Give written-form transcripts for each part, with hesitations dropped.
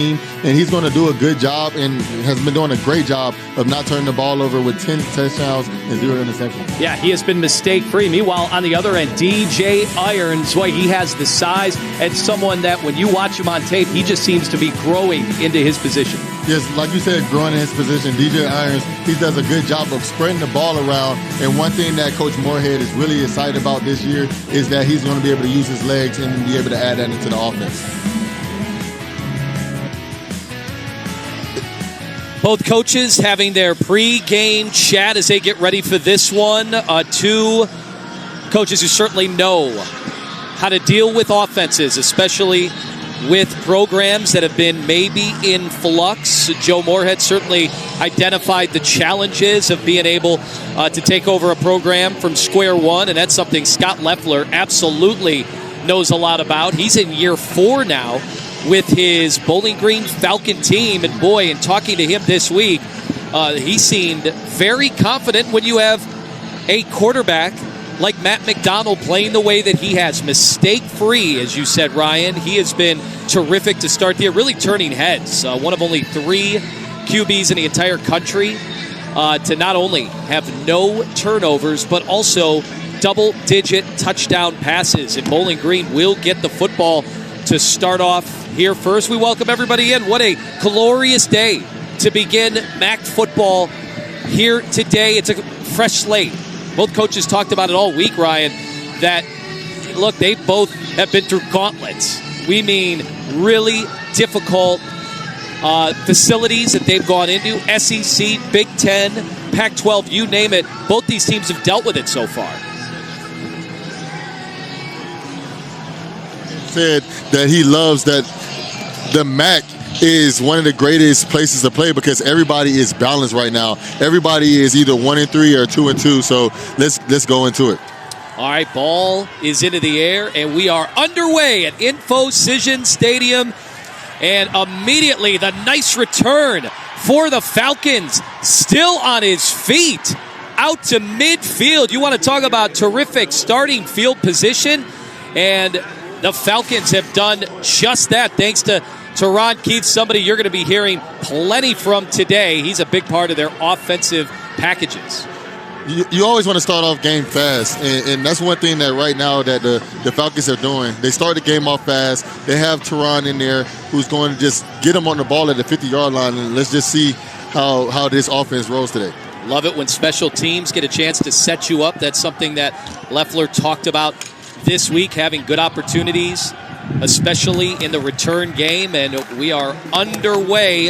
and he's going to do a good job and has been doing a great job of not turning the ball over with 10 touchdowns and 0 interceptions. Yeah, he has been mistake-free. Meanwhile, on the other end, DJ Irons, boy, he has the size and someone that when you watch him on tape, he just seems to be growing into his position. Yes, like you said, growing in his position, DJ Irons, he does a good job of spreading the ball around. And one thing that Coach Moorhead is really excited about this year is that he's going to be able to use his legs and be able to add that into the offense. Both coaches having their pre-game chat as they get ready for this one. Two coaches who certainly know how to deal with offenses, especially with programs that have been maybe in flux. Joe Moorhead certainly identified the challenges of being able to take over a program from square one, and that's something Scott Loeffler absolutely knows a lot about. He's in year 4 now with his Bowling Green Falcon team, and boy, in talking to him this week, he seemed very confident when you have a quarterback like Matt McDonald playing the way that he has, mistake-free, as you said, Ryan. He has been terrific to start the year, really turning heads. One of only 3 QBs in the entire country to not only have no turnovers, but also double-digit touchdown passes. And Bowling Green will get the football to start off here first. We welcome everybody in. What a glorious day to begin MAC football here today. It's a fresh slate. Both coaches talked about it all week, Ryan, that, look, they both have been through gauntlets. We mean really difficult facilities that they've gone into. SEC, Big Ten, Pac-12, you name it. Both these teams have dealt with it so far. Said that he loves that the MAC is one of the greatest places to play because everybody is balanced right now. Everybody is either 1-3 or 2-2. So let's go into it. All right, ball is into the air, and we are underway at Infocision Stadium. And immediately the nice return for the Falcons, still on his feet, out to midfield. You want to talk about terrific starting field position, and the Falcons have done just that thanks to Teron Keith, somebody you're going to be hearing plenty from today. He's a big part of their offensive packages. You always want to start off game fast, and that's one thing that right now that the Falcons are doing. They start the game off fast. They have Teron in there who's going to just get them on the ball at the 50-yard line, and let's just see how this offense rolls today. Love it when special teams get a chance to set you up. That's something that Loeffler talked about this week, having good opportunities, especially in the return game, and we are underway.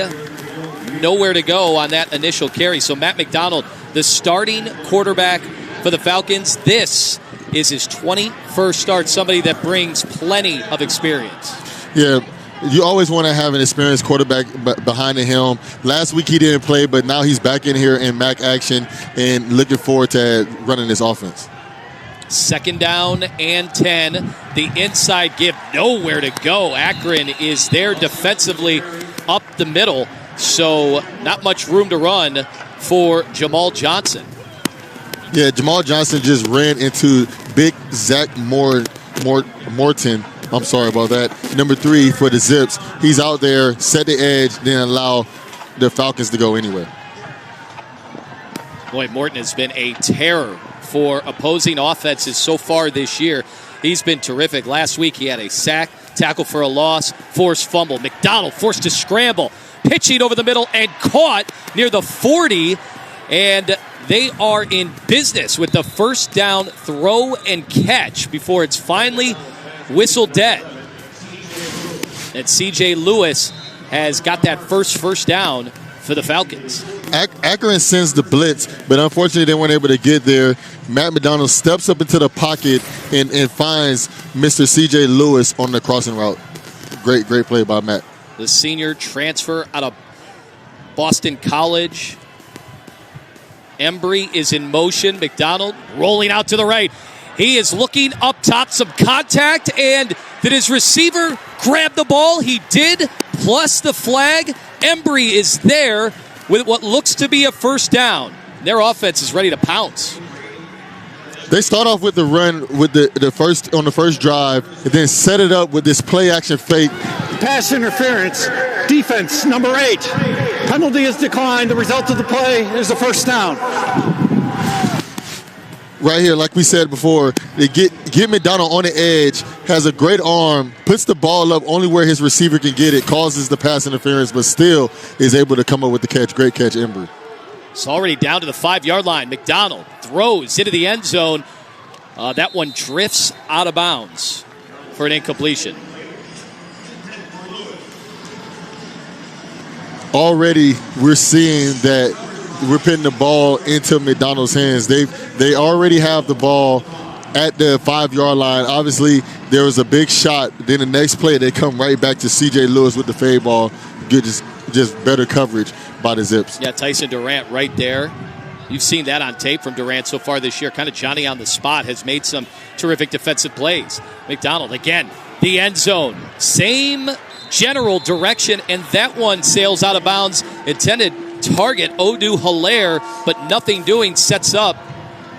Nowhere to go on that initial carry. So Matt McDonald, the starting quarterback for the Falcons, this is his 21st start, somebody that brings plenty of experience. Yeah, you always want to have an experienced quarterback behind the helm. Last week he didn't play, but now he's back in here in MAC action and looking forward to running this offense. 2nd down and 10. The inside give, nowhere to go. Akron is there defensively up the middle, so not much room to run for Jamal Johnson. Yeah, Jamal Johnson just ran into big Zach Morton. I'm sorry about that. Number 3 for the Zips. He's out there, set the edge, then allow the Falcons to go anywhere. Boy, Morton has been a terror for opposing offenses so far this year. He's been terrific. Last week he had a sack, tackle for a loss, forced fumble. McDonald forced to scramble, pitching over the middle and caught near the 40. And they are in business with the first down throw and catch before it's finally whistled dead. And C.J. Lewis has got that first down for the Falcons. Akron sends the blitz, but unfortunately they weren't able to get there. Matt McDonald steps up into the pocket and finds Mr. C.J. Lewis on the crossing route. Great play by Matt. The senior transfer out of Boston College. Embry is in motion. McDonald rolling out to the right. He is looking up top, some contact, and did his receiver grab the ball? He did, plus the flag. Embry is there with what looks to be a first down. Their offense is ready to pounce. They start off with the run with the first drive, and then set it up with this play action fake. Pass interference Defense, number 8. Penalty is declined. The result of the play is a first down. Right here, like we said before, they get McDonald on the edge, has a great arm, puts the ball up only where his receiver can get it, causes the pass interference, but still is able to come up with the catch. Great catch, Embry. It's already down to the 5-yard line. McDonald throws into the end zone. That one drifts out of bounds for an incompletion. Already, we're seeing that we're putting the ball into McDonald's hands. They already have the ball at the 5-yard line. Obviously, there was a big shot. Then the next play, they come right back to C.J. Lewis with the fade ball. Good, just better coverage by the Zips. Yeah, Tyson Durant right there. You've seen that on tape from Durant so far this year. Kind of Johnny on the spot, has made some terrific defensive plays. McDonald, again, the end zone. Same general direction, and that one sails out of bounds. Intended target, Odu Hilaire, but nothing doing, sets up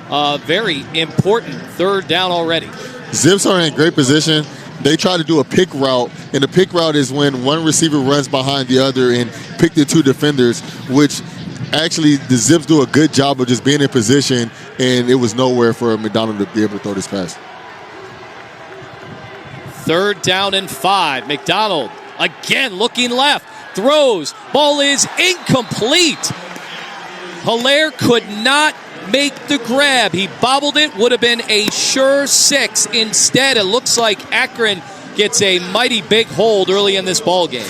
a very important third down already. Zips are in great position. They try to do a pick route, and the pick route is when one receiver runs behind the other and pick the two defenders, which actually the Zips do a good job of just being in position, and it was nowhere for McDonald to be able to throw this pass. 3rd down and 5. McDonald again looking left. Throws. Ball is incomplete. Hilaire could not make the grab. He bobbled it. Would have been a sure 6. Instead, it looks like Akron gets a mighty big hold early in this ball game.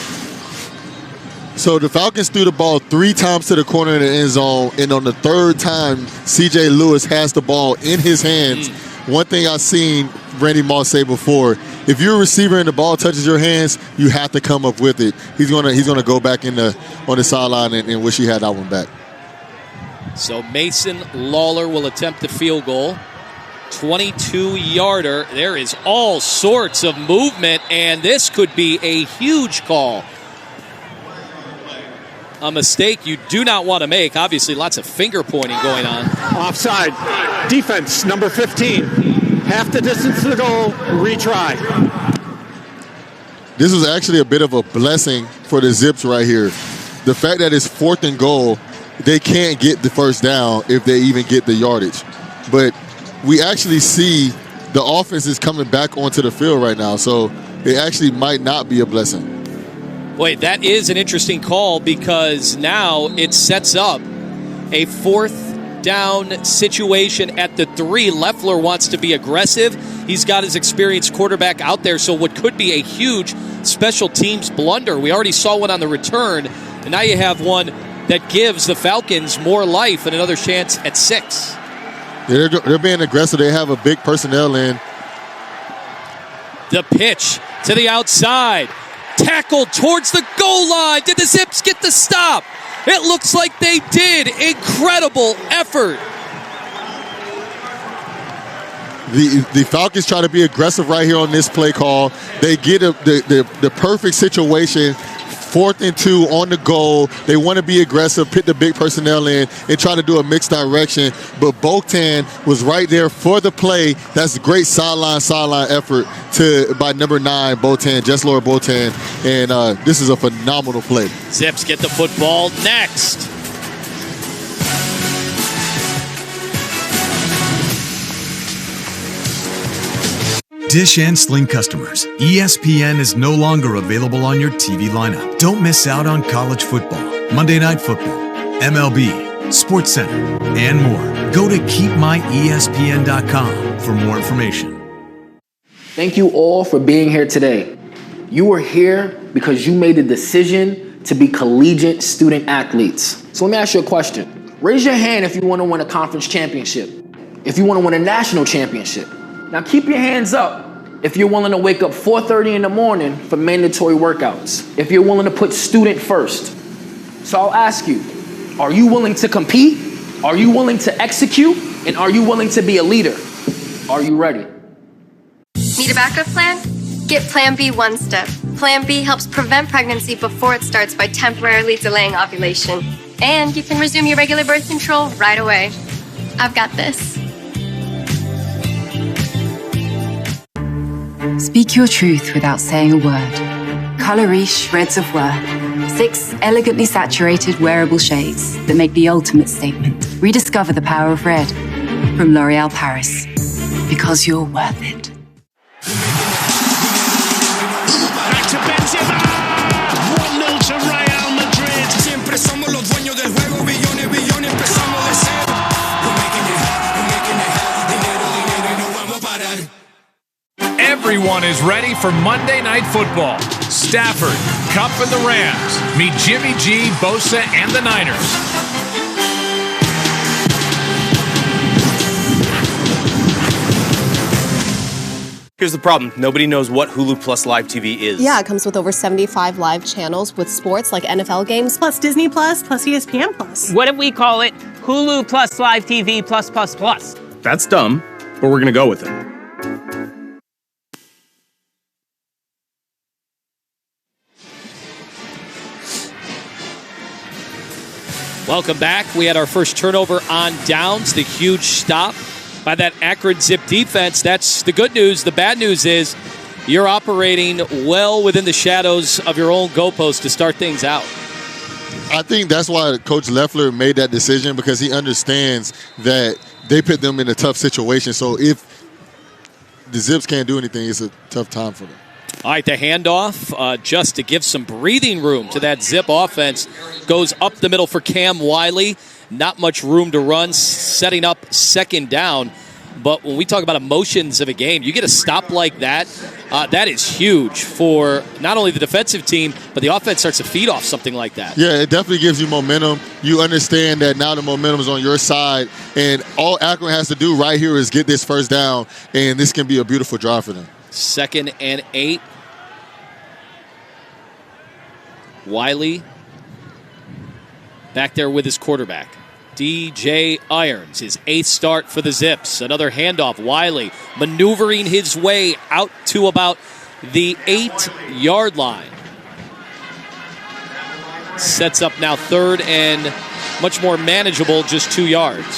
So the Falcons threw the ball 3 times to the corner of the end zone, and on the 3rd time, C.J. Lewis has the ball in his hands. One thing I've seen Randy Moss say before, if you're a receiver and the ball touches your hands, you have to come up with it. He's gonna go back on the sideline and wish he had that one back. So Mason Lawler will attempt the field goal. 22-yarder. There is all sorts of movement, and this could be a huge call. A mistake you do not want to make. Obviously, lots of finger pointing going on. Offside. Defense, number 15. Half the distance to the goal. Retry. This was actually a bit of a blessing for the Zips right here. The fact that it's 4th and goal, they can't get the first down if they even get the yardage. But we actually see the offense is coming back onto the field right now, so it actually might not be a blessing. Wait, that is an interesting call because now it sets up a 4th down situation at the 3. Loeffler wants to be aggressive. He's got his experienced quarterback out there, so what could be a huge special teams blunder. We already saw one on the return, and now you have one that gives the Falcons more life and another chance at 6. They're being aggressive. They have a big personnel in. The pitch to the outside. Tackled towards the goal line. Did the Zips get the stop? It looks like they did. Incredible effort. The Falcons try to be aggressive right here on this play call. They get the perfect situation. 4th and 2 on the goal. They want to be aggressive, put the big personnel in, and try to do a mixed direction. But Botan was right there for the play. That's a great sideline effort by number 9, Botan, Just Lord Botan. And this is a phenomenal play. Zips get the football next. Dish and Sling customers, ESPN is no longer available on your TV lineup. Don't miss out on college football, Monday Night Football, MLB, SportsCenter, and more. Go to keepmyespn.com for more information. Thank you all for being here today. You are here because you made a decision to be collegiate student athletes. So let me ask you a question. Raise your hand if you want to win a conference championship, if you want to win a national championship. Now keep your hands up if you're willing to wake up 4:30 in the morning for mandatory workouts, if you're willing to put student first. So I'll ask you, are you willing to compete? Are you willing to execute? And are you willing to be a leader? Are you ready? Need a backup plan? Get Plan B One Step. Plan B helps prevent pregnancy before it starts by temporarily delaying ovulation. And you can resume your regular birth control right away. I've got this. Speak your truth without saying a word. Coloris Shreds of Worth. 6 elegantly saturated wearable shades that make the ultimate statement. Rediscover the power of red from L'Oréal Paris. Because you're worth it. Back to Benzema! 1-0 to Real Madrid. Siempre somos los dueños del juego. Billones, billones, empezamos de cero. We're making it hot. Dinero, dinero, y no vamos a parar. Everyone is ready for Monday Night Football. Stafford, Kupp, and the Rams meet Jimmy G, Bosa, and the Niners. Here's the problem. Nobody knows what Hulu Plus Live TV is. Yeah, it comes with over 75 live channels with sports like NFL games, plus Disney Plus, plus ESPN Plus. What if we call it Hulu Plus Live TV Plus Plus Plus? That's dumb, but we're going to go with it. Welcome back. We had our first turnover on downs, the huge stop by that Akron Zip defense. That's the good news. The bad news is you're operating well within the shadows of your own goalpost to start things out. I think that's why Coach Leffler made that decision, because he understands that they put them in a tough situation. So if the Zips can't do anything, it's a tough time for them. All right, the handoff, just to give some breathing room to that Zip offense, goes up the middle for Cam Wiley. Not much room to run, setting up second down. But when we talk about emotions of a game, you get a stop like that, that is huge for not only the defensive team, but the offense starts to feed off something like that. Yeah, it definitely gives you momentum. You understand that now the momentum is on your side, and all Akron has to do right here is get this first down, and this can be a beautiful drive for them. 2nd and 8. Wiley back there with his quarterback. DJ Irons, his 8th start for the Zips. Another handoff. Wiley maneuvering his way out to about the 8-yard line. Sets up now 3rd and much more manageable, just 2 yards.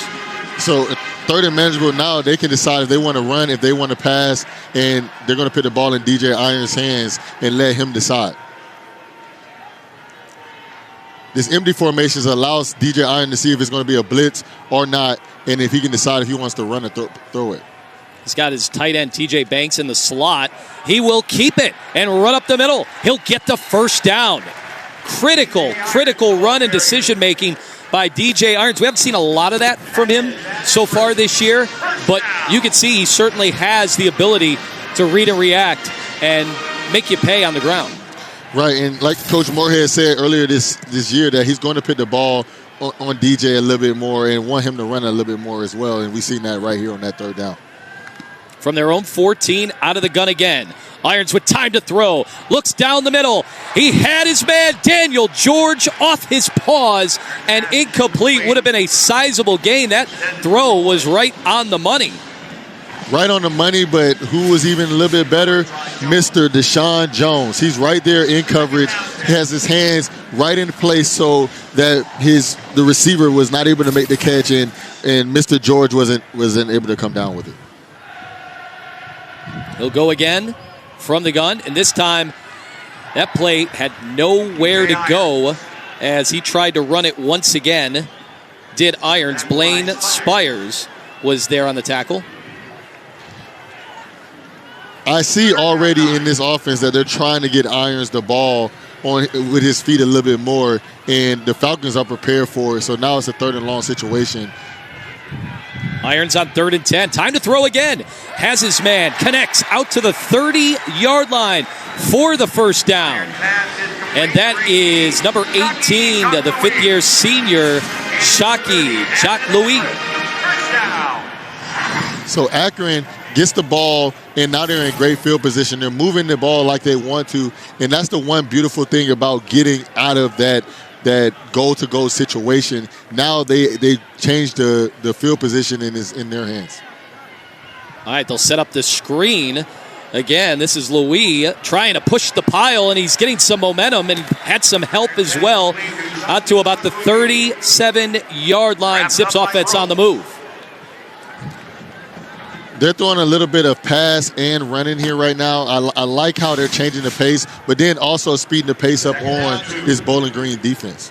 So 3rd and manageable now, they can decide if they want to run, if they want to pass, and they're going to put the ball in DJ Irons' hands and let him decide. This empty formations allows DJ Iron to see if it's going to be a blitz or not, and if he can decide if he wants to run or throw it. He's got his tight end, TJ Banks, in the slot. He will keep it and run up the middle. He'll get the first down. Critical run and decision-making by DJ Irons. We haven't seen a lot of that from him so far this year, but you can see he certainly has the ability to read and react and make you pay on the ground. Right, and like Coach Moorhead said earlier this year, that he's going to put the ball on DJ a little bit more and want him to run a little bit more as well, and we've seen that right here on that 3rd down. From their own 14, out of the gun again. Irons with time to throw. Looks down the middle. He had his man, Daniel George, off his paws, and incomplete. Would have been a sizable gain. That throw was right on the money. Right on the money, but who was even a little bit better? Mr. Deshaun Jones. He's right there in coverage. He has his hands right in place so that the receiver was not able to make the catch, and Mr. George wasn't able to come down with it. He'll go again from the gun, and this time that play had nowhere to go as he tried to run it once again. Did Irons. Blaine Spires was there on the tackle. I see already in this offense that they're trying to get Irons the ball with his feet a little bit more, and the Falcons are prepared for it. So now it's a 3rd and long situation. Irons on 3rd and 10. Time to throw again. Has his man. Connects out to the 30-yard line for the first down. And that is number 18, the 5th-year senior, Jacques Louis. So Akron gets the ball, and now they're in great field position. They're moving the ball like they want to, and that's the one beautiful thing about getting out of that goal-to-goal situation. Now they changed the field position and is in their hands. All right, they'll set up the screen. Again, this is Louis trying to push the pile, and he's getting some momentum and had some help as well. Out to about the 37-yard line. Zips offense on the move. They're throwing a little bit of pass and running here right now. I like how they're changing the pace, but then also speeding the pace up on this Bowling Green defense.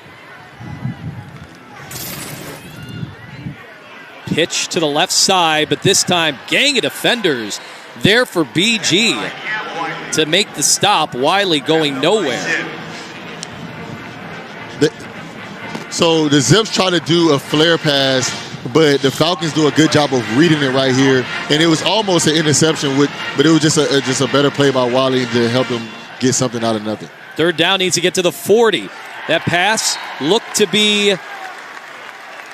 Pitch to the left side, but this time gang of defenders there for BG to make the stop. Wiley going nowhere. So the Zips try to do a flare pass, but the Falcons do a good job of reading it right here. And it was almost an interception, but it was just a better play by Wiley to help them get something out of nothing. Third down needs to get to the 40. That pass looked to be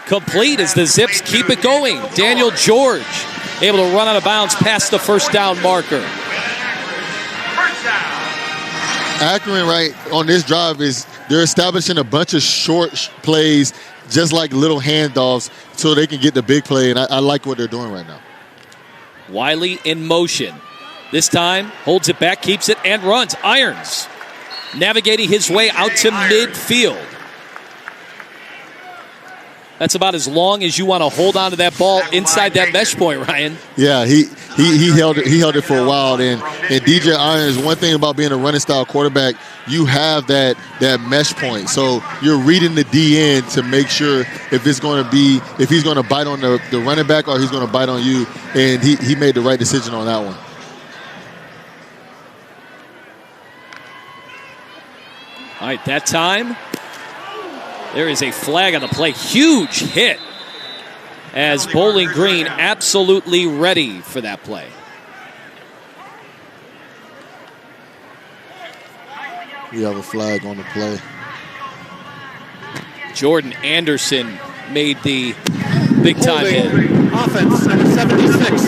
complete as the Zips keep it going. Daniel George able to run out of bounds past the first down marker. Akron, right, on this drive they're establishing a bunch of short plays, just like little handoffs, so they can get the big play, and I like what they're doing right now. Wiley in motion. This time, holds it back, keeps it, and runs. Irons navigating his way out to midfield. That's about as long as you want to hold on to that ball inside that mesh point, Ryan. Yeah, he held it for a while. And DJ Irons, one thing about being a running style quarterback, you have that mesh point. So you're reading the DN to make sure if he's going to bite on the running back or he's going to bite on you. And he made the right decision on that one. All right, that time, there is a flag on the play. Huge hit as Bowling Green absolutely ready for that play. We have a flag on the play. Jordan Anderson made the big-time hit. Offense at 76.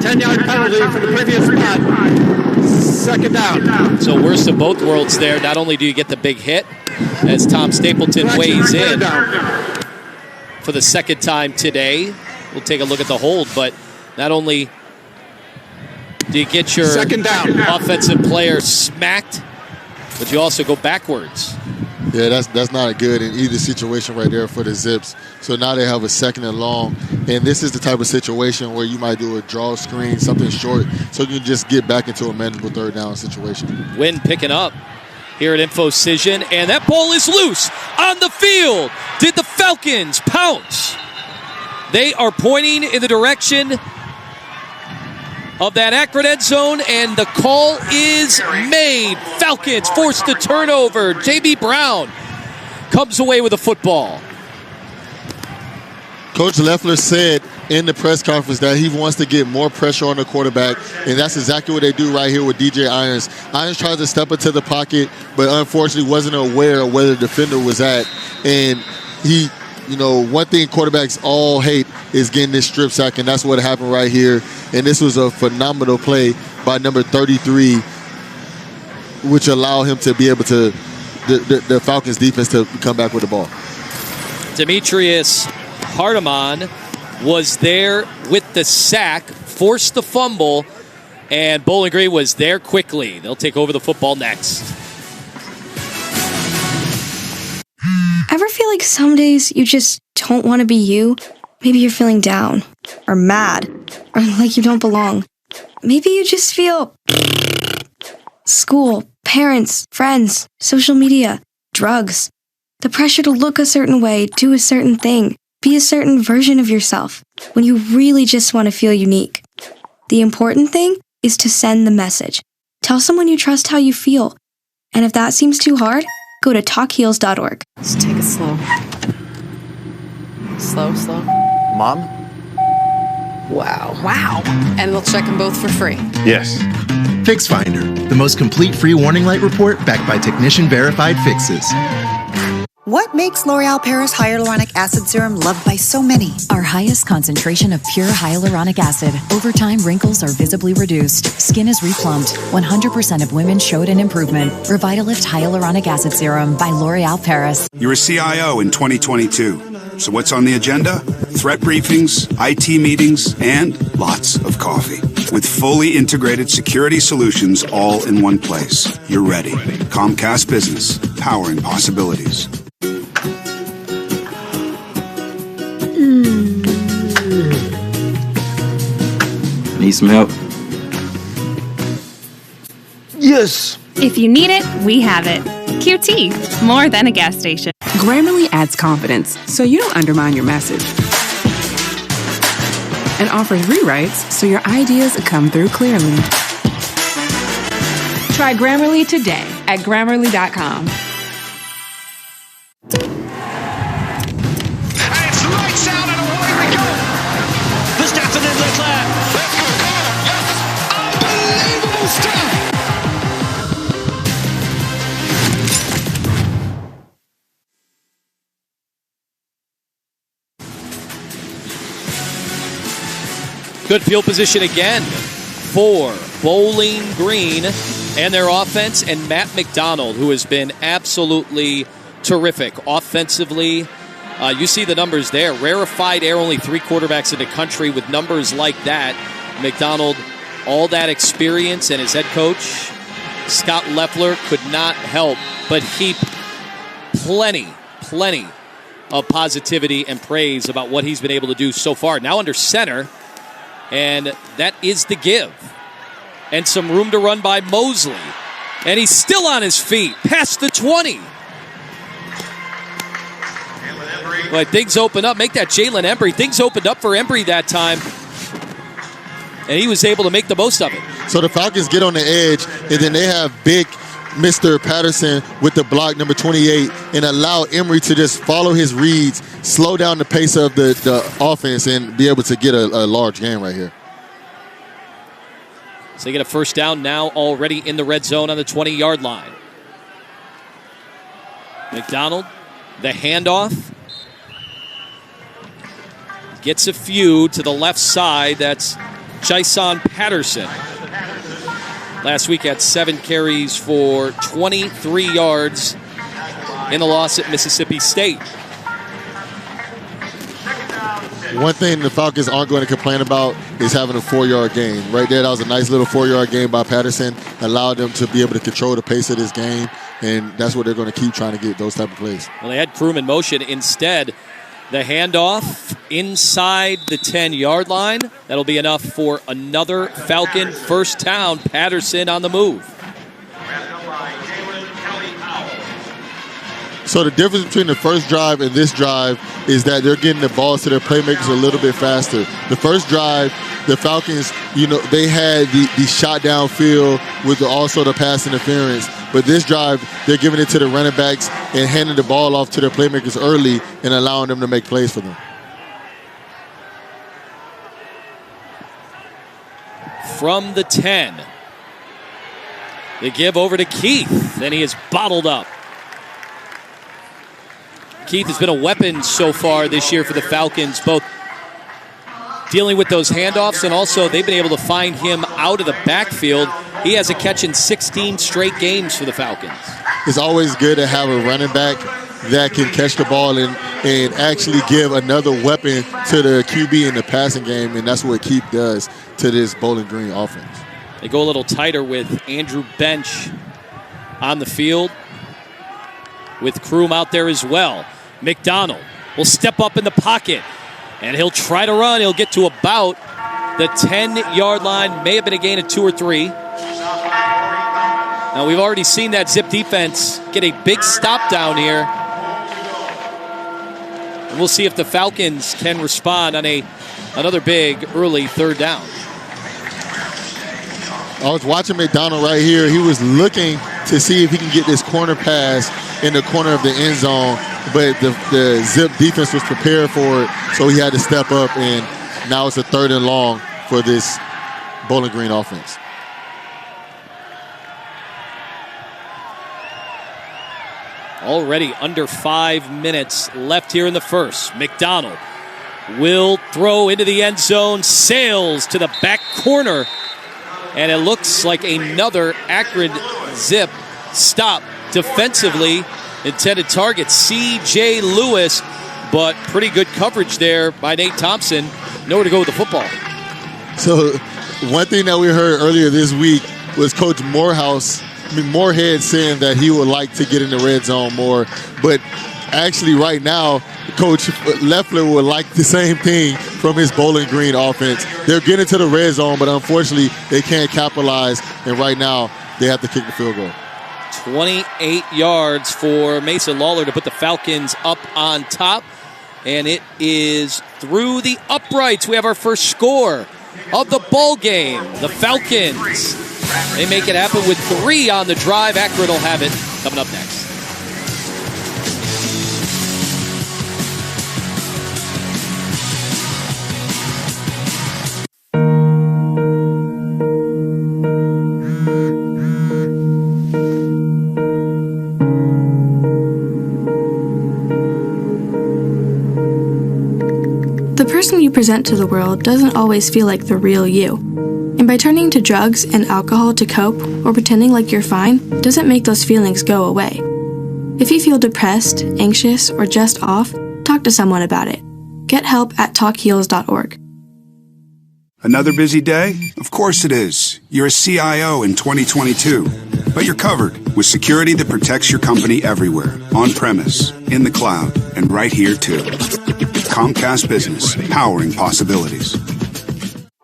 10-yard penalty for the previous spot. Second down. So worst of both worlds there. Not only do you get the big hit, as Tom Stapleton weighs in for the second time today. We'll take a look at the hold, but not only do you get your offensive player smacked, but you also go backwards. Yeah, that's not good in either situation right there for the Zips. So now they have a second and long, and this is the type of situation where you might do a draw screen, something short, so you can just get back into a manageable third down situation. Wynn picking up here at Infocision, and that ball is loose on the field. Did the Falcons pounce? They are pointing in the direction of that Akron end zone, and the call is made. Falcons force the turnover. J.B. Brown comes away with the football. Coach Leffler said in the press conference that he wants to get more pressure on the quarterback, and that's exactly what they do right here with DJ Irons. Irons tries to step into the pocket, but unfortunately wasn't aware of where the defender was at. And he, one thing quarterbacks all hate is getting this strip sack, and that's what happened right here. And this was a phenomenal play by number 33, which allowed him to be able to, the Falcons defense to come back with the ball. Demetrius Hardeman was there with the sack, forced the fumble, and Bowling Green was there quickly. They'll take over the football next. Ever feel like some days you just don't want to be you? Maybe you're feeling down, or mad, or like you don't belong. Maybe you just feel school, parents, friends, social media, drugs. The pressure to look a certain way, do a certain thing, be a certain version of yourself, when you really just want to feel unique. The important thing is to send the message. Tell someone you trust how you feel. And if that seems too hard, go to talkheals.org. Let's take it slow. Slow. Mom? Wow. And they'll check them both for free. Yes. FixFinder, the most complete free warning light report backed by technician-verified fixes. What makes L'Oreal Paris Hyaluronic Acid Serum loved by so many? Our highest concentration of pure hyaluronic acid. Over time, wrinkles are visibly reduced. Skin is replumbed. 100% of women showed an improvement. Revitalift Hyaluronic Acid Serum by L'Oreal Paris. You're a CIO in 2022. So what's on the agenda? Threat briefings, IT meetings, and lots of coffee. With fully integrated security solutions all in one place. You're ready. Comcast Business. Powering possibilities. Need Need some help? Yes! If you need it, we have it. QT, more than a gas station. Grammarly adds confidence, so you don't undermine your message. And offers rewrites, so your ideas come through clearly. Try Grammarly today at Grammarly.com. It's lights out and away we go. Verstappen and Leclerc. Let's go, yes. Unbelievable stuff. Good field position again for Bowling Green and their offense, and Matt McDonald, who has been absolutely terrific offensively. You see the numbers there. Rarefied air, only 3 quarterbacks in the country with numbers like that. McDonald, all that experience, and his head coach, Scott Loeffler, could not help but heap plenty of positivity and praise about what he's been able to do so far. Now under center, and that is the give. And some room to run by Mosley. And he's still on his feet, past the 20. Well, things open up. Make that Jalen Embry. Things opened up for Embry that time. And he was able to make the most of it. So the Falcons get on the edge, and then they have big Mr. Patterson with the block, number 28, and allow Emory to just follow his reads, slow down the pace of the offense, and be able to get a large gain right here. So they get a first down now already in the red zone on the 20-yard line. McDonald, the handoff. Gets a few to the left side. That's Jason Patterson. Last week had 7 carries for 23 yards in the loss at Mississippi State. One thing the Falcons aren't going to complain about is having a 4-yard gain. Right there, that was a nice little 4-yard gain by Patterson. Allowed them to be able to control the pace of this game, and that's what they're going to keep trying to get, those type of plays. Well, they had Kroom in motion. Instead, the handoff inside the 10-yard line. That'll be enough for another Falcon first down. Patterson on the move. So the difference between the first drive and this drive is that they're getting the balls to their playmakers a little bit faster. The first drive, the Falcons, they had the shot downfield with also the pass interference. But this drive, they're giving it to the running backs and handing the ball off to their playmakers early and allowing them to make plays for them. From the 10, they give over to Keith, and he is bottled up. Keith has been a weapon so far this year for the Falcons, both dealing with those handoffs and also they've been able to find him out of the backfield. He has a catch in 16 straight games for the Falcons. It's always good to have a running back that can catch the ball and actually give another weapon to the QB in the passing game, and that's what Keith does to this Bowling Green offense. They go a little tighter with Andrew Bench on the field, with Kroom out there as well. McDonald will step up in the pocket, and he'll try to run. He'll get to about the 10-yard line. May have been a gain of 2 or 3. Now, we've already seen that zip defense get a big stop down here. And we'll see if the Falcons can respond on another big early third down. I was watching McDonald right here. He was looking to see if he can get this corner pass in the corner of the end zone, but the zip defense was prepared for it, so he had to step up, and now it's a 3rd and long for this Bowling Green offense. Already under 5 minutes left here in the first. McDonald will throw into the end zone, sails to the back corner, and it looks like another Akron zip stop defensively. Intended target C.J. Lewis, but pretty good coverage there by Nate Thompson. Nowhere to go with the football. So one thing that we heard earlier this week was Coach Moorhead saying that he would like to get in the red zone more, but actually right now Coach Loeffler would like the same thing from his Bowling Green offense. They're getting to the red zone, but unfortunately, they can't capitalize. And right now, they have to kick the field goal. 28 yards for Mason Lawler to put the Falcons up on top. And it is through the uprights. We have our first score of the ball game. The Falcons, they make it happen with 3 on the drive. Akron will have it coming up next. The person you present to the world doesn't always feel like the real you. And by turning to drugs and alcohol to cope or pretending like you're fine doesn't make those feelings go away. If you feel depressed, anxious, or just off, talk to someone about it. Get help at talkheals.org. Another busy day? Of course it is. You're a CIO in 2022. But you're covered with security that protects your company everywhere, on-premise, in the cloud, and right here too. Comcast Business, powering possibilities.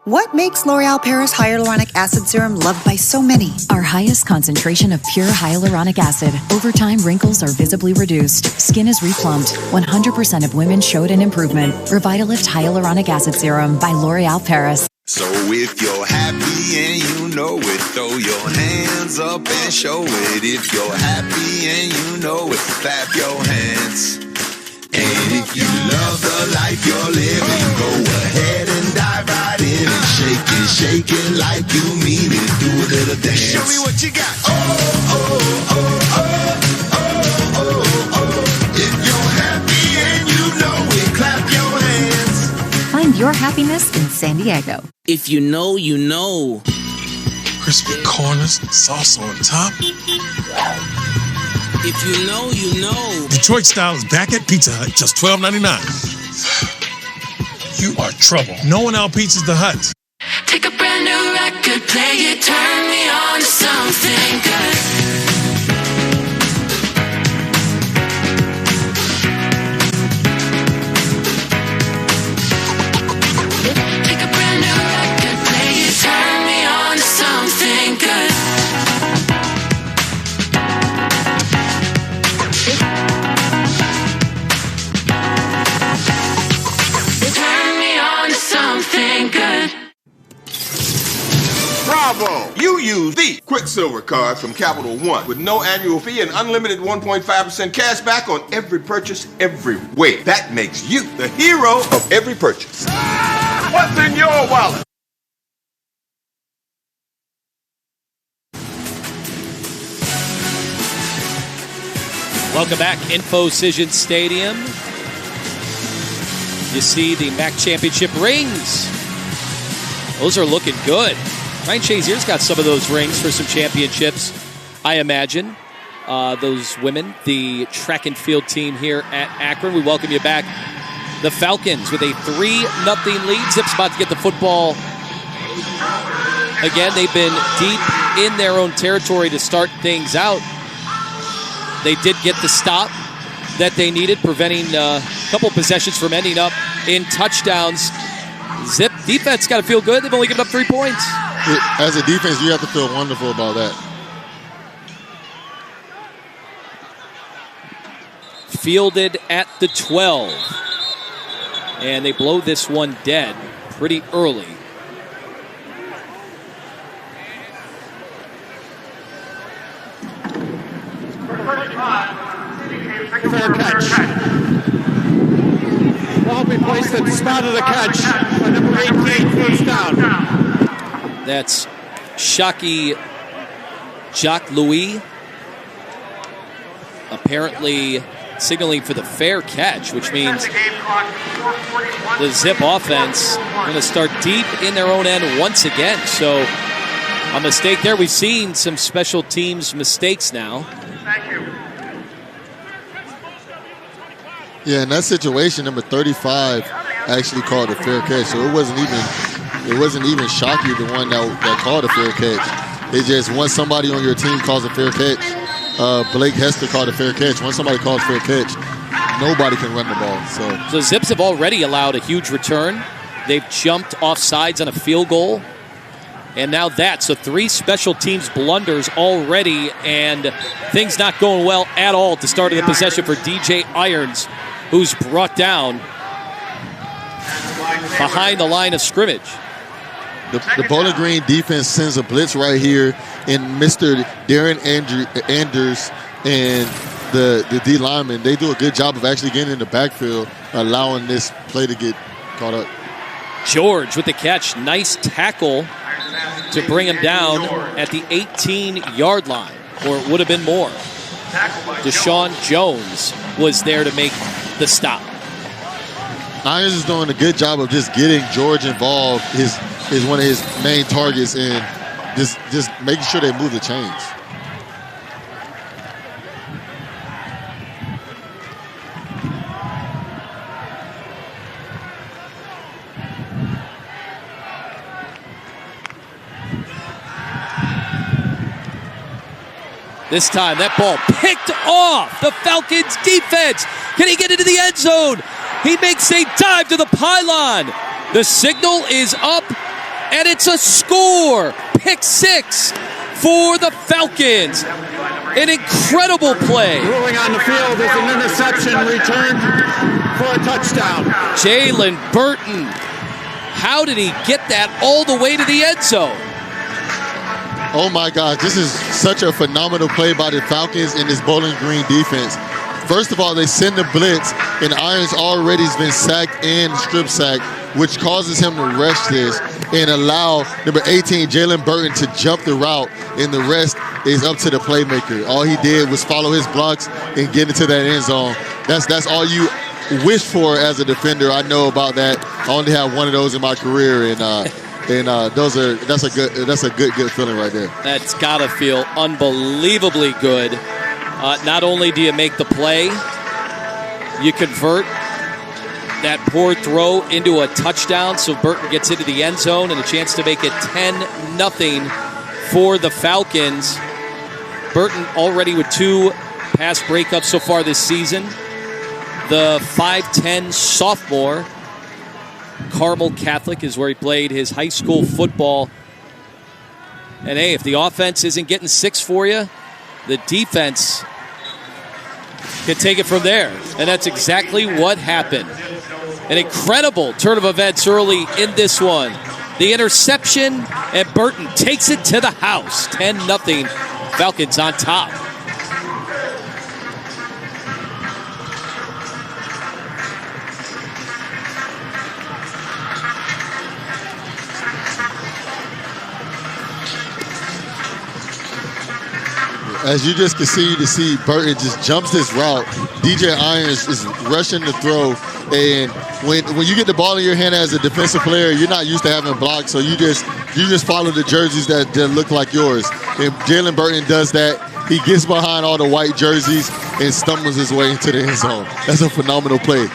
What makes L'Oreal Paris Hyaluronic Acid Serum loved by so many? Our highest concentration of pure hyaluronic acid. Over time, wrinkles are visibly reduced. Skin is replumped. 100% of women showed an improvement. Revitalift Hyaluronic Acid Serum by L'Oreal Paris. So if you're happy and you know it, throw your hands up and show it. If you're happy and you know it, clap your hands. And if you love the life you're living, go ahead and dive right in and shake it like you mean it. Do a little dance. Show me what you got. Oh, oh, oh, oh, oh, oh, oh. If you're happy and you know it, clap your hands. Find your happiness in San Diego. If you know, you know. Crispy corners, sauce on top. If you know, you know. Detroit style is back at Pizza Hut, just $12.99. You are trouble. No one out pizzas the Hut. Take a brand new record, play it, turn me on to something good. Bravo! You use the Quicksilver card from Capital One with no annual fee and unlimited 1.5% cash back on every purchase, every way. That makes you the hero of every purchase. What's in your wallet? Welcome back, InfoCision Stadium. You see the MAC Championship rings. Those are looking good. Ryan Shazier's got some of those rings for some championships, I imagine. Those women, the track and field team here at Akron. We welcome you back. The Falcons with a 3-0 lead. Zip's about to get the football. Again, they've been deep in their own territory to start things out. They did get the stop that they needed, preventing a couple possessions from ending up in touchdowns. Zip defense got to feel good. They've only given up 3 points. As a defense, you have to feel wonderful about that. Fielded at the 12. And they blow this one dead pretty early. Fair catch. Ball be placed at the spot of the catch. Number 18, first down. That's Shockey Jacques Louis. Apparently signaling for the fair catch, which means the Zip offense going to start deep in their own end once again. So a mistake there. We've seen some special teams mistakes now. Thank you. Yeah, in that situation, number 35 actually called a fair catch. So it wasn't even Shockey the one that called a fair catch. They just, once somebody on your team calls a fair catch, Blake Hester called a fair catch. Once somebody calls fair catch, nobody can run the ball. So Zips have already allowed a huge return They've jumped off sides on a field goal. And now that. So 3 special teams blunders already, and things not going well at all to start of the possession for DJ Irons, who's brought down behind the line of scrimmage. The Bowling Green defense sends a blitz right here, and Mr. Darren Anders and the D lineman, they do a good job of actually getting in the backfield, allowing this play to get caught up. George with the catch. Nice tackle to bring him down at the 18-yard line, or it would have been more. Deshaun Jones was there to make the stop. Irons is doing a good job of just getting George involved. Is one of his main targets, and just making sure they move the chains. This time, that ball picked off the Falcons' defense. Can he get into the end zone? He makes a dive to the pylon. The signal is up, and it's a score. Pick 6 for the Falcons. An incredible play. Ruling on the field is an interception returned for a touchdown. Jalen Burton. How did he get that all the way to the end zone? Oh my gosh, this is such a phenomenal play by the Falcons and this Bowling Green defense. First of all, they send the blitz, and Irons already has been sacked and strip sacked, which causes him to rush this and allow number 18, Jalen Burton, to jump the route, and the rest is up to the playmaker. All he did was follow his blocks and get into that end zone. That's all you wish for as a defender. I know about that. I only have one of those in my career, and that's a good feeling right there. That's gotta feel unbelievably good. Not only do you make the play, you convert that poor throw into a touchdown, so Burton gets into the end zone and a chance to make it 10-0 for the Falcons. Burton already with 2 pass breakups so far this season. The 5'10 sophomore, Carmel Catholic is where he played his high school football. And hey, if the offense isn't getting 6 for you, the defense can take it from there. And that's exactly what happened. An incredible turn of events early in this one. The interception, and Burton takes it to the house. 10-0, Falcons on top. As you just continue to see, Burton just jumps this route. DJ Irons is rushing the throw, and when you get the ball in your hand as a defensive player, you're not used to having blocks, so you just follow the jerseys that look like yours. And Jalen Burton does that. He gets behind all the white jerseys and stumbles his way into the end zone. That's a phenomenal play.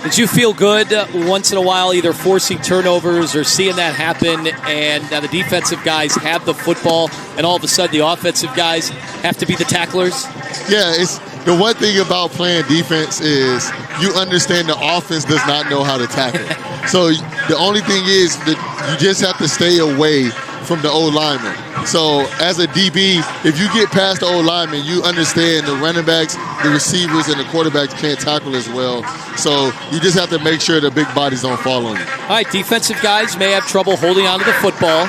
Did you feel good once in a while, either forcing turnovers or seeing that happen, and now the defensive guys have the football, and all of a sudden the offensive guys have to be the tacklers? Yeah, it's the one thing about playing defense is you understand the offense does not know how to tackle. So the only thing is that you just have to stay away from the O-lineman. So as a DB, if you get past the O-lineman, you understand the running backs, the receivers, and the quarterbacks can't tackle as well. So you just have to make sure the big bodies don't fall on you. All right, defensive guys may have trouble holding onto the football,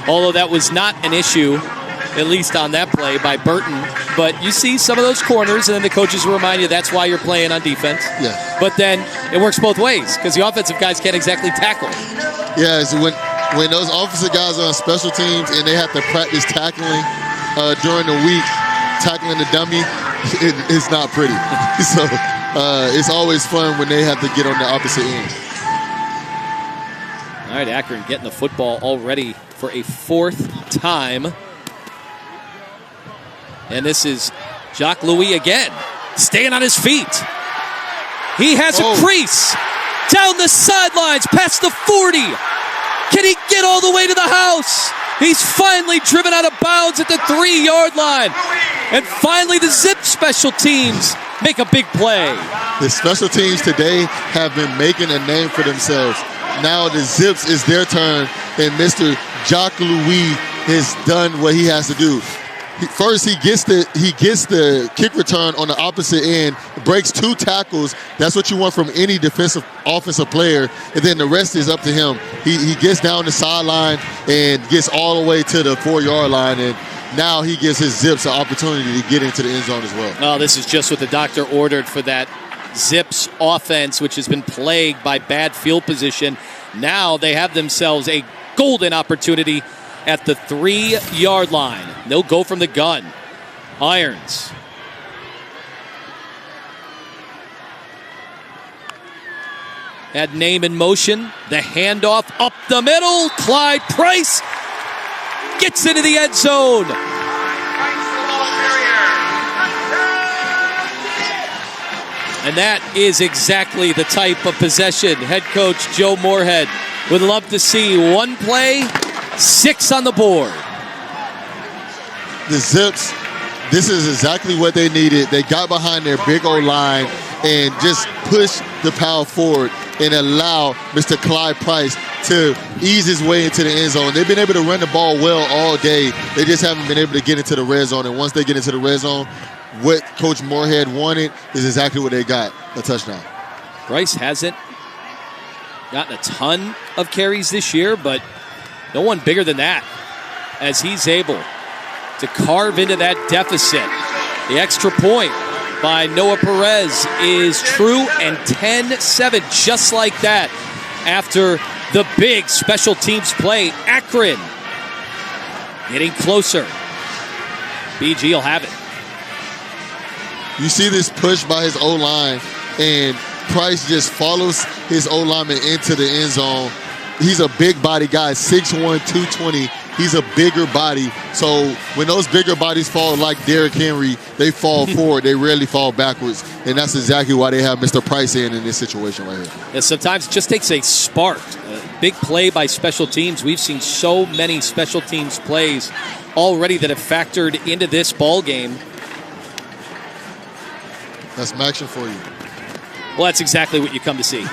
although that was not an issue, at least on that play by Burton. But you see some of those corners, and then the coaches will remind you that's why you're playing on defense. Yeah. But then it works both ways, because the offensive guys can't exactly tackle. Yeah, so when those offensive guys are on special teams and they have to practice tackling during the week, tackling the dummy, it's not pretty. So it's always fun when they have to get on the opposite end. All right, Akron getting the football already for a 4th time. And this is Jacques Louis again, staying on his feet. He has a crease down the sidelines, past the 40. Can he get all the way to the house? He's finally driven out of bounds at the 3-yard line. And finally the Zip special teams make a big play. The special teams today have been making a name for themselves. Now the Zips is their turn, and Mr. Jacques Louis has done what he has to do. First, he gets the kick return on the opposite end, breaks 2 tackles. That's what you want from any offensive player. And then the rest is up to him. He gets down the sideline and gets all the way to the 4-yard line. And now he gives his Zips an opportunity to get into the end zone as well. Oh, this is just what the doctor ordered for that Zips offense, which has been plagued by bad field position. Now they have themselves a golden opportunity at the 3-yard line. They'll go from the gun. Irons. Had name in motion. The handoff up the middle. Clyde Price gets into the end zone. And that is exactly the type of possession head coach Joe Moorhead would love to see. One play, 6 on the board. The Zips, this is exactly what they needed. They got behind their big old line and just pushed the power forward and allow Mr. Clyde Price to ease his way into the end zone. They've been able to run the ball well all day. They just haven't been able to get into the red zone. And once they get into the red zone, what Coach Moorhead wanted is exactly what they got, a touchdown. Price hasn't gotten a ton of carries this year, but no one bigger than that as he's able to carve into that deficit. The extra point by Noah Perez is true, and 10-7 just like that after the big special teams play. Akron getting closer. BG will have it. You see this push by his O-line, and Price just follows his O-lineman into the end zone. He's a big body guy, 6'1", 220. He's a bigger body. So when those bigger bodies fall like Derrick Henry, they fall forward. They rarely fall backwards. And that's exactly why they have Mr. Price in this situation right here. Yeah, sometimes it just takes a spark. A big play by special teams. We've seen so many special teams plays already that have factored into this ball game. That's some action for you. Well, that's exactly what you come to see.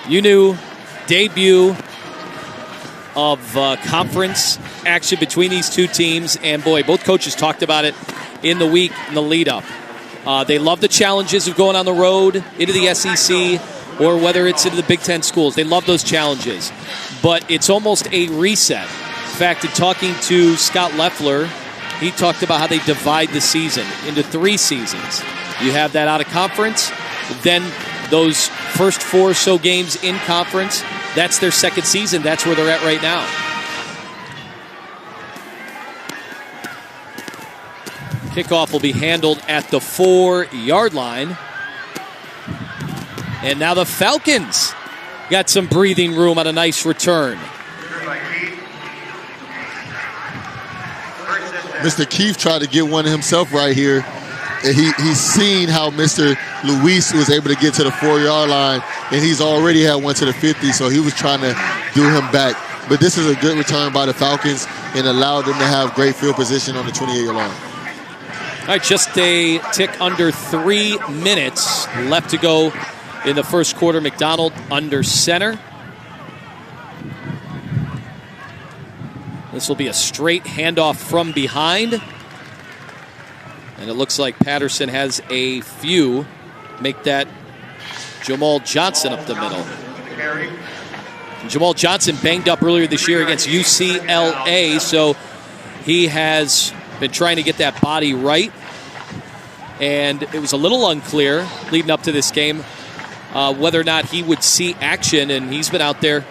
You knew debut of conference action between these two teams, and boy, both coaches talked about it in the week in the lead-up. They love the challenges of going on the road into the SEC or whether it's into the Big Ten schools. They love those challenges, but it's almost a reset. In fact, in talking to Scott Loeffler, he talked about how they divide the season into 3 seasons. You have that out of conference, then those first 4 or so games in conference. That's their second season. That's where they're at right now. Kickoff will be handled at the 4-yard line. And now the Falcons got some breathing room on a nice return. Mr. Keefe tried to get one himself right here. And he's seen how Mr. Luis was able to get to the 4-yard line, and he's already had one to the 50, so he was trying to do him back. But this is a good return by the Falcons and allowed them to have great field position on the 28-yard line. All right, just a tick under 3 minutes left to go in the first quarter. McDonald under center. This will be a straight handoff from behind. And it looks like Patterson has a few. Make that Jamal Johnson up the middle. And Jamal Johnson banged up earlier this year against UCLA, so he has been trying to get that body right. And it was a little unclear leading up to this game whether or not he would see action, and he's been out there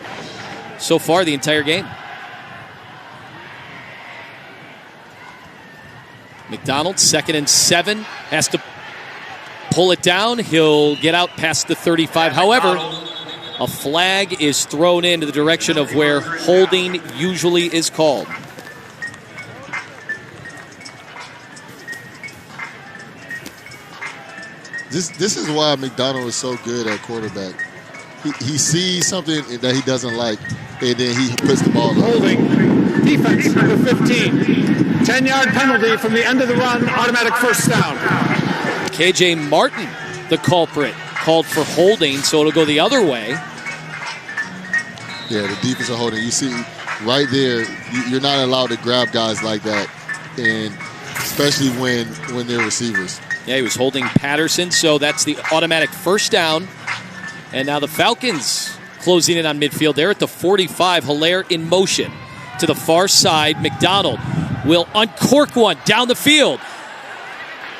so far the entire game. McDonald, 2nd and 7, has to pull it down. He'll get out past the 35. However, a flag is thrown into the direction of where holding usually is called. This is why McDonald is so good at quarterback. He sees something that he doesn't like, and then he puts the ball up. Holding Defense, number 15. 10-yard penalty from the end of the run, automatic first down. KJ Martin, the culprit, called for holding, so it'll go the other way. Yeah, the defensive holding. You see right there, you're not allowed to grab guys like that, and especially when they're receivers. Yeah, he was holding Patterson, so that's the automatic first down. And now the Falcons closing in on midfield. They're at the 45. Hilaire in motion to the far side. McDonald will uncork one down the field.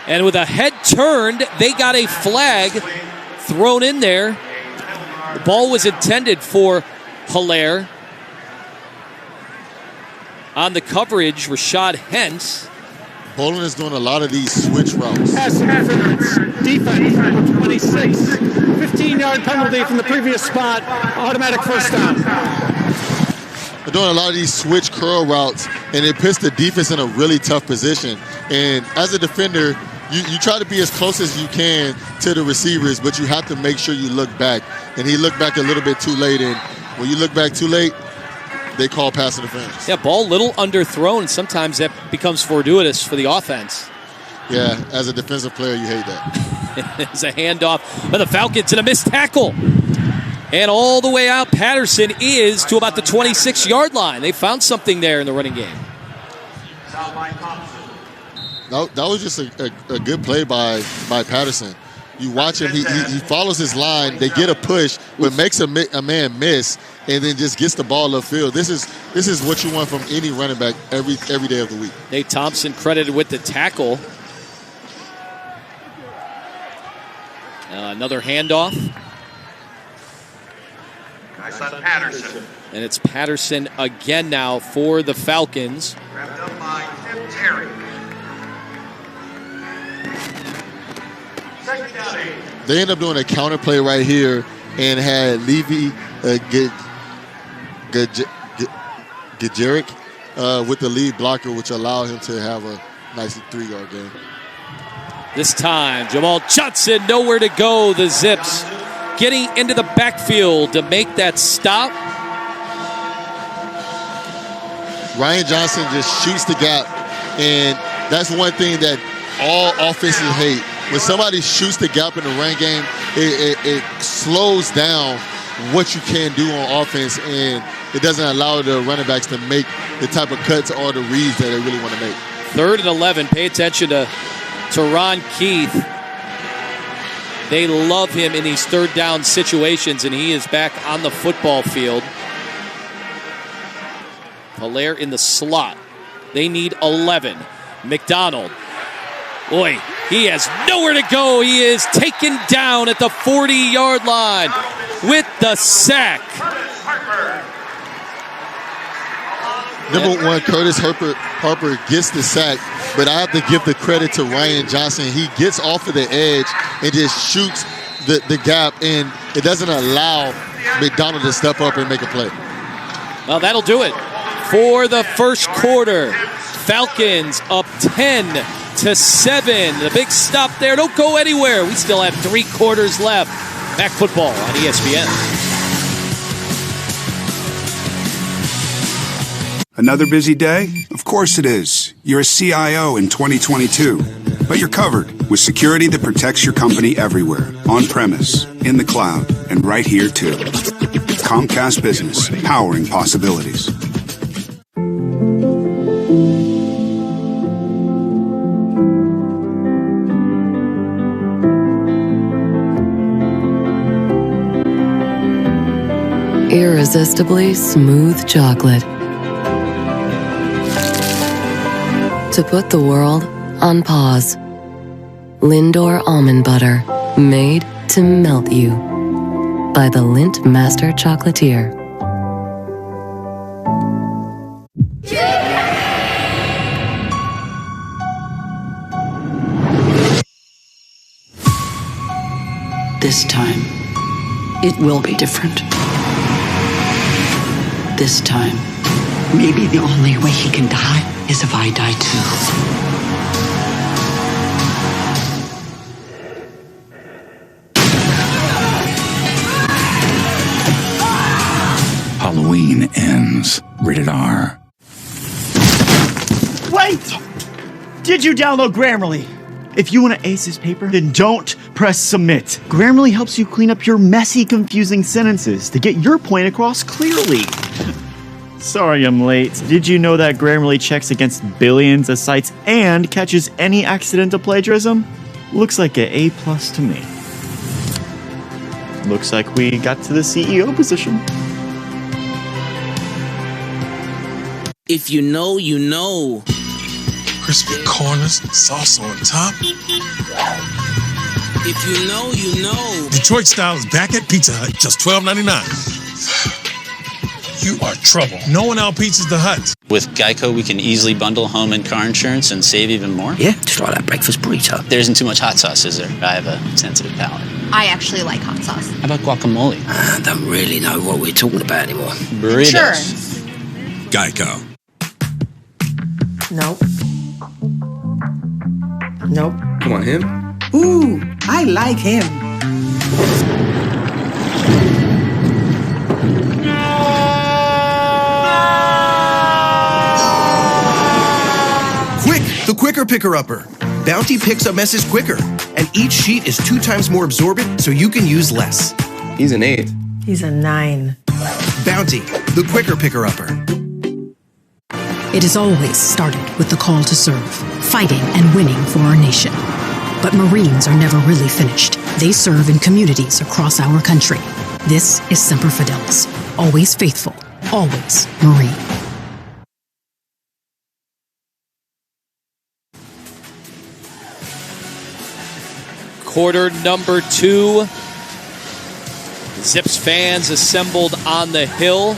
And with a head turned, they got a flag thrown in there. The ball was intended for Hilaire. On the coverage, Rashad Hentz. Bolin is doing a lot of these switch routes. Pass interference, defense, number 26. 15-yard penalty from the previous spot, automatic first down. They're doing a lot of these switch curl routes, and it puts the defense in a really tough position. And as a defender, you try to be as close as you can to the receivers, but you have to make sure you look back. And he looked back a little bit too late, and when you look back too late, they call pass interference. Yeah, ball little underthrown, and sometimes that becomes fortuitous for the offense. Yeah, as a defensive player, you hate that. It's a handoff by the Falcons and a missed tackle. And all the way out, Patterson is to about the 26-yard line. They found something there in the running game. That was just a good play by Patterson. You watch him, he follows his line, they get a push, but makes a man miss, and then just gets the ball upfield. This is what you want from any running back every day of the week. Nate Thompson credited with the tackle. Another handoff. Patterson. And it's Patterson again now for the Falcons. Wrapped up by Tim Terry. Second down 8. They end up doing a counter play right here and had Levy Gajeric with the lead blocker, which allowed him to have a nice 3-yard gain. This time, Jamal Johnson nowhere to go. The Zips getting into the backfield to make that stop. Ryan Johnson just shoots the gap, and that's one thing that all offenses hate. When somebody shoots the gap in the run game, it slows down what you can do on offense, and it doesn't allow the running backs to make the type of cuts or the reads that they really want to make. 3rd and 11. Pay attention to Teron Keith. They love him in these third down situations, and he is back on the football field. Hilaire in the slot. They need 11. McDonald. Boy, he has nowhere to go. He is taken down at the 40-yard line with the sack. Number one, Curtis Harper gets the sack, but I have to give the credit to Ryan Johnson. He gets off of the edge and just shoots the gap, and it doesn't allow McDonald to step up and make a play. Well, that'll do it for the first quarter. Falcons up 10-7. The big stop there. Don't go anywhere. We still have 3 quarters left. Back football on ESPN. Another busy day? Of course it is. You're a CIO in 2022. But you're covered with security that protects your company everywhere, on-premise, in the cloud, and right here too. Comcast Business, powering possibilities. Irresistibly smooth chocolate. To put the world on pause. Lindor Almond Butter, made to melt you. By the Lindt Master Chocolatier. This time, it will be different. This time, maybe the only way he can die is if I die too. Halloween Ends. Rated R. right? Did you download Grammarly? If you want to ace this paper, then don't press submit. Grammarly helps you clean up your messy, confusing sentences to get your point across clearly. Sorry I'm late. Did you know that Grammarly checks against billions of sites and catches any accidental plagiarism? Looks like an A+ to me. Looks like we got to the CEO position. If you know, you know. Crispy corners, sauce on top. If you know, you know. Detroit style is back at Pizza Hut, just $12.99. You are trouble. No one outpizzas the Hut. With Geico, we can easily bundle home and car insurance and save even more. Yeah, just try that breakfast burrito. There isn't too much hot sauce, is there? I have a sensitive palate. I actually like hot sauce. How about guacamole? I don't really know what we're talking about anymore. Burritos. Insurance. Geico. Nope. Nope. Come on, him? Ooh, I like him. Quick, the quicker picker-upper. Bounty picks up messes quicker, and each sheet is 2 times more absorbent, so you can use less. He's an 8. He's a 9. Bounty, the quicker picker-upper. It has always started with the call to serve, fighting and winning for our nation. But Marines are never really finished. They serve in communities across our country. This is Semper Fidelis. Always faithful, always Marine. Quarter number 2. Zips fans assembled on the hill.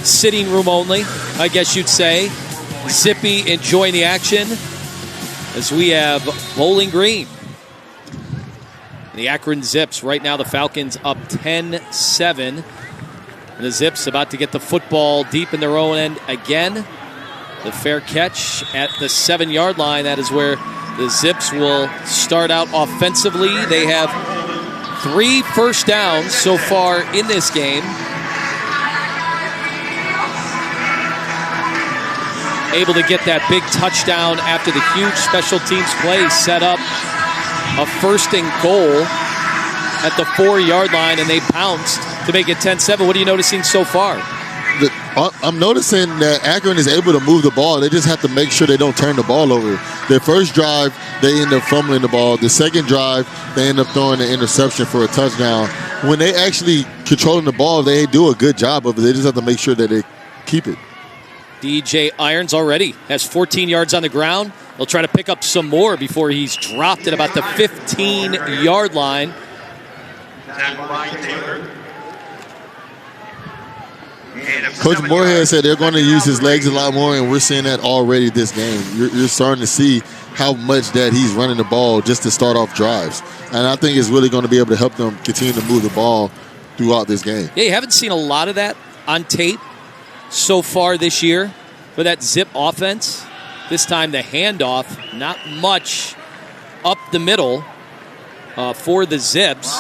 Sitting room only, I guess you'd say. Zippy enjoying the action as we have Bowling Green. The Akron Zips, right now the Falcons up 10-7. And the Zips about to get the football deep in their own end again. The fair catch at the 7-yard line. That is where the Zips will start out offensively. They have 3 first downs so far in this game. Able to get that big touchdown after the huge special teams play, set up a 1st and goal at the 4-yard line, and they pounced to make it 10-7. What are you noticing so far? I'm noticing that Akron is able to move the ball. They just have to make sure they don't turn the ball over. Their first drive, they end up fumbling the ball. The second drive, they end up throwing an interception for a touchdown. When they actually controlling the ball, they do a good job of it. They just have to make sure that they keep it. DJ Irons already has 14 yards on the ground. He'll try to pick up some more before he's dropped at about the 15-yard line. Coach Moorhead said they're going to use his legs a lot more, and we're seeing that already this game. You're starting to see how much that he's running the ball just to start off drives. And I think it's really going to be able to help them continue to move the ball throughout this game. Yeah, you haven't seen a lot of that on tape so far this year for that Zip offense. This time the handoff, not much up the middle for the Zips.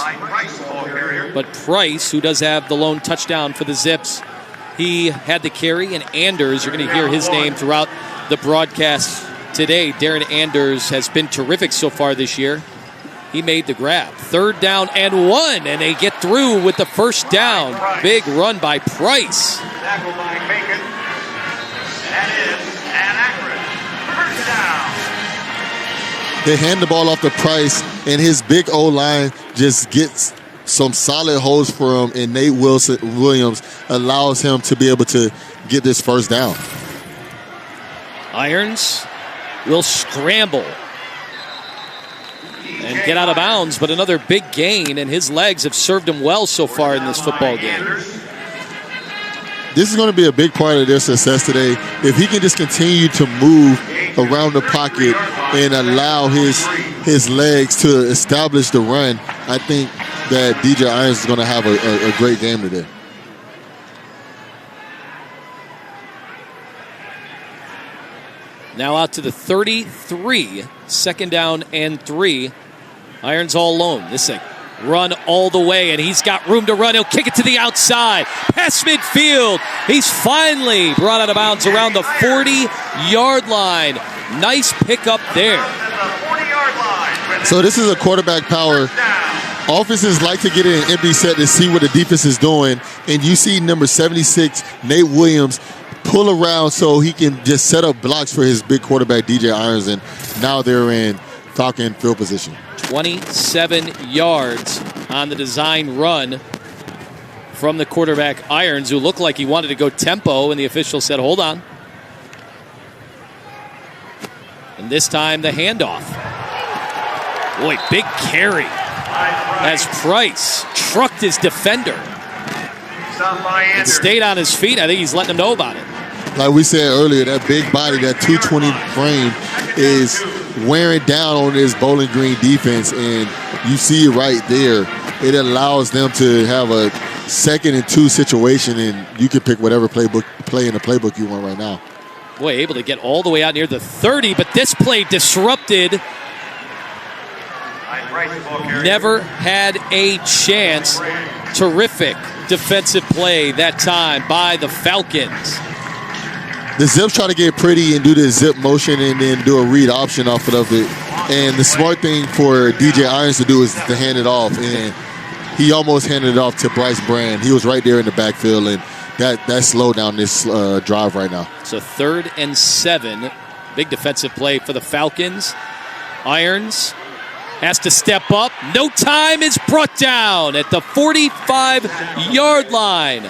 But Price, who does have the lone touchdown for the Zips, he had the carry, and Anders, you're going to hear his name throughout the broadcast today. Darren Anders has been terrific so far this year. He made the grab. 3rd down and 1, and they get through with the first down. Big run by Price. They hand the ball off to Price, and his big O-line just gets some solid holds for him, and Nate Williams allows him to be able to get this first down. Irons will scramble and get out of bounds, but another big gain, and his legs have served him well so far in this football game. This is going to be a big part of their success today. If he can just continue to move around the pocket and allow his legs to establish the run, I think that DJ Irons is going to have a great game today. Now out to the 33, 2nd down and 3. Irons all alone. This thing run all the way, and he's got room to run. He'll kick it to the outside. Past midfield. He's finally brought out of bounds around the 40-yard line. Nice pickup there. So this is a quarterback power. Offenses like to get in an empty set to see what the defense is doing. And you see number 76, Nate Williams, pull around so he can just set up blocks for his big quarterback, DJ Irons. And now they're in Falcon field position. 27 yards on the design run from the quarterback Irons, who looked like he wanted to go tempo, and the official said, hold on. And this time the handoff. Boy, big carry as Price trucked his defender and stayed on his feet. I think he's letting him know about it. Like we said earlier, that big body, that 220 frame is wearing down on this Bowling Green defense, and you see it right there. It allows them to have a 2nd and 2 situation, and you can pick whatever play in the playbook you want right now. Boy, able to get all the way out near the 30, but this play disrupted. Never had a chance. Terrific defensive play that time by the Falcons. The Zips try to get pretty and do the zip motion and then do a read option off of it. And the smart thing for DJ Irons to do is to hand it off. And he almost handed it off to Bryce Brand. He was right there in the backfield, and that slowed down this drive right now. So 3rd and 7. Big defensive play for the Falcons. Irons has to step up. No time is brought down at the 45-yard line.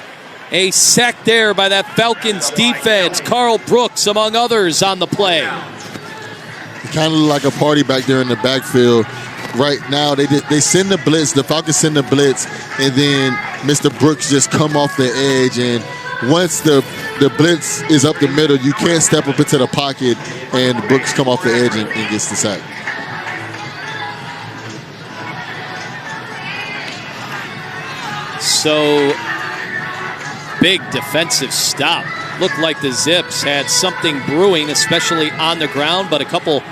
A sack there by that Falcons defense. Carl Brooks, among others, on the play. It kind of looked like a party back there in the backfield. Right now, they send the blitz. The Falcons send the blitz, and then Mr. Brooks just come off the edge. And once the blitz is up the middle, you can't step up into the pocket, and Brooks come off the edge and gets the sack. So, big defensive stop. Looked like the Zips had something brewing, especially on the ground, but a couple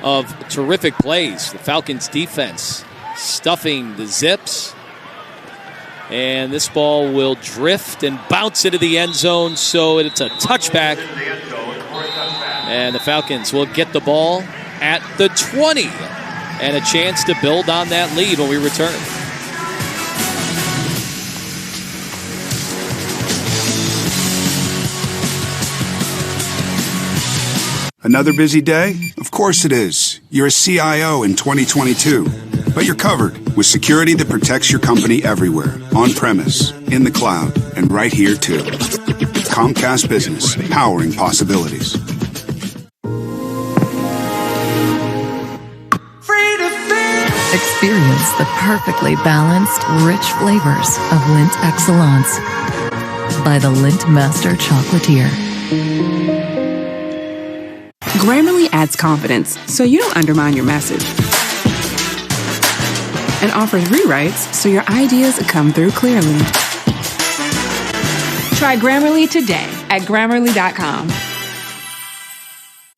of terrific plays. The Falcons defense stuffing the Zips. And this ball will drift and bounce into the end zone, so it's a touchback. And the Falcons will get the ball at the 20 and a chance to build on that lead when we return. Another busy day? Of course it is. You're a CIO in 2022. But you're covered with security that protects your company everywhere. On-premise, in the cloud, and right here too. Comcast Business, powering possibilities. Experience the perfectly balanced, rich flavors of Lindt Excellence by the Lindt Master Chocolatier. Grammarly adds confidence so you don't undermine your message. And offers rewrites so your ideas come through clearly. Try Grammarly today at Grammarly.com.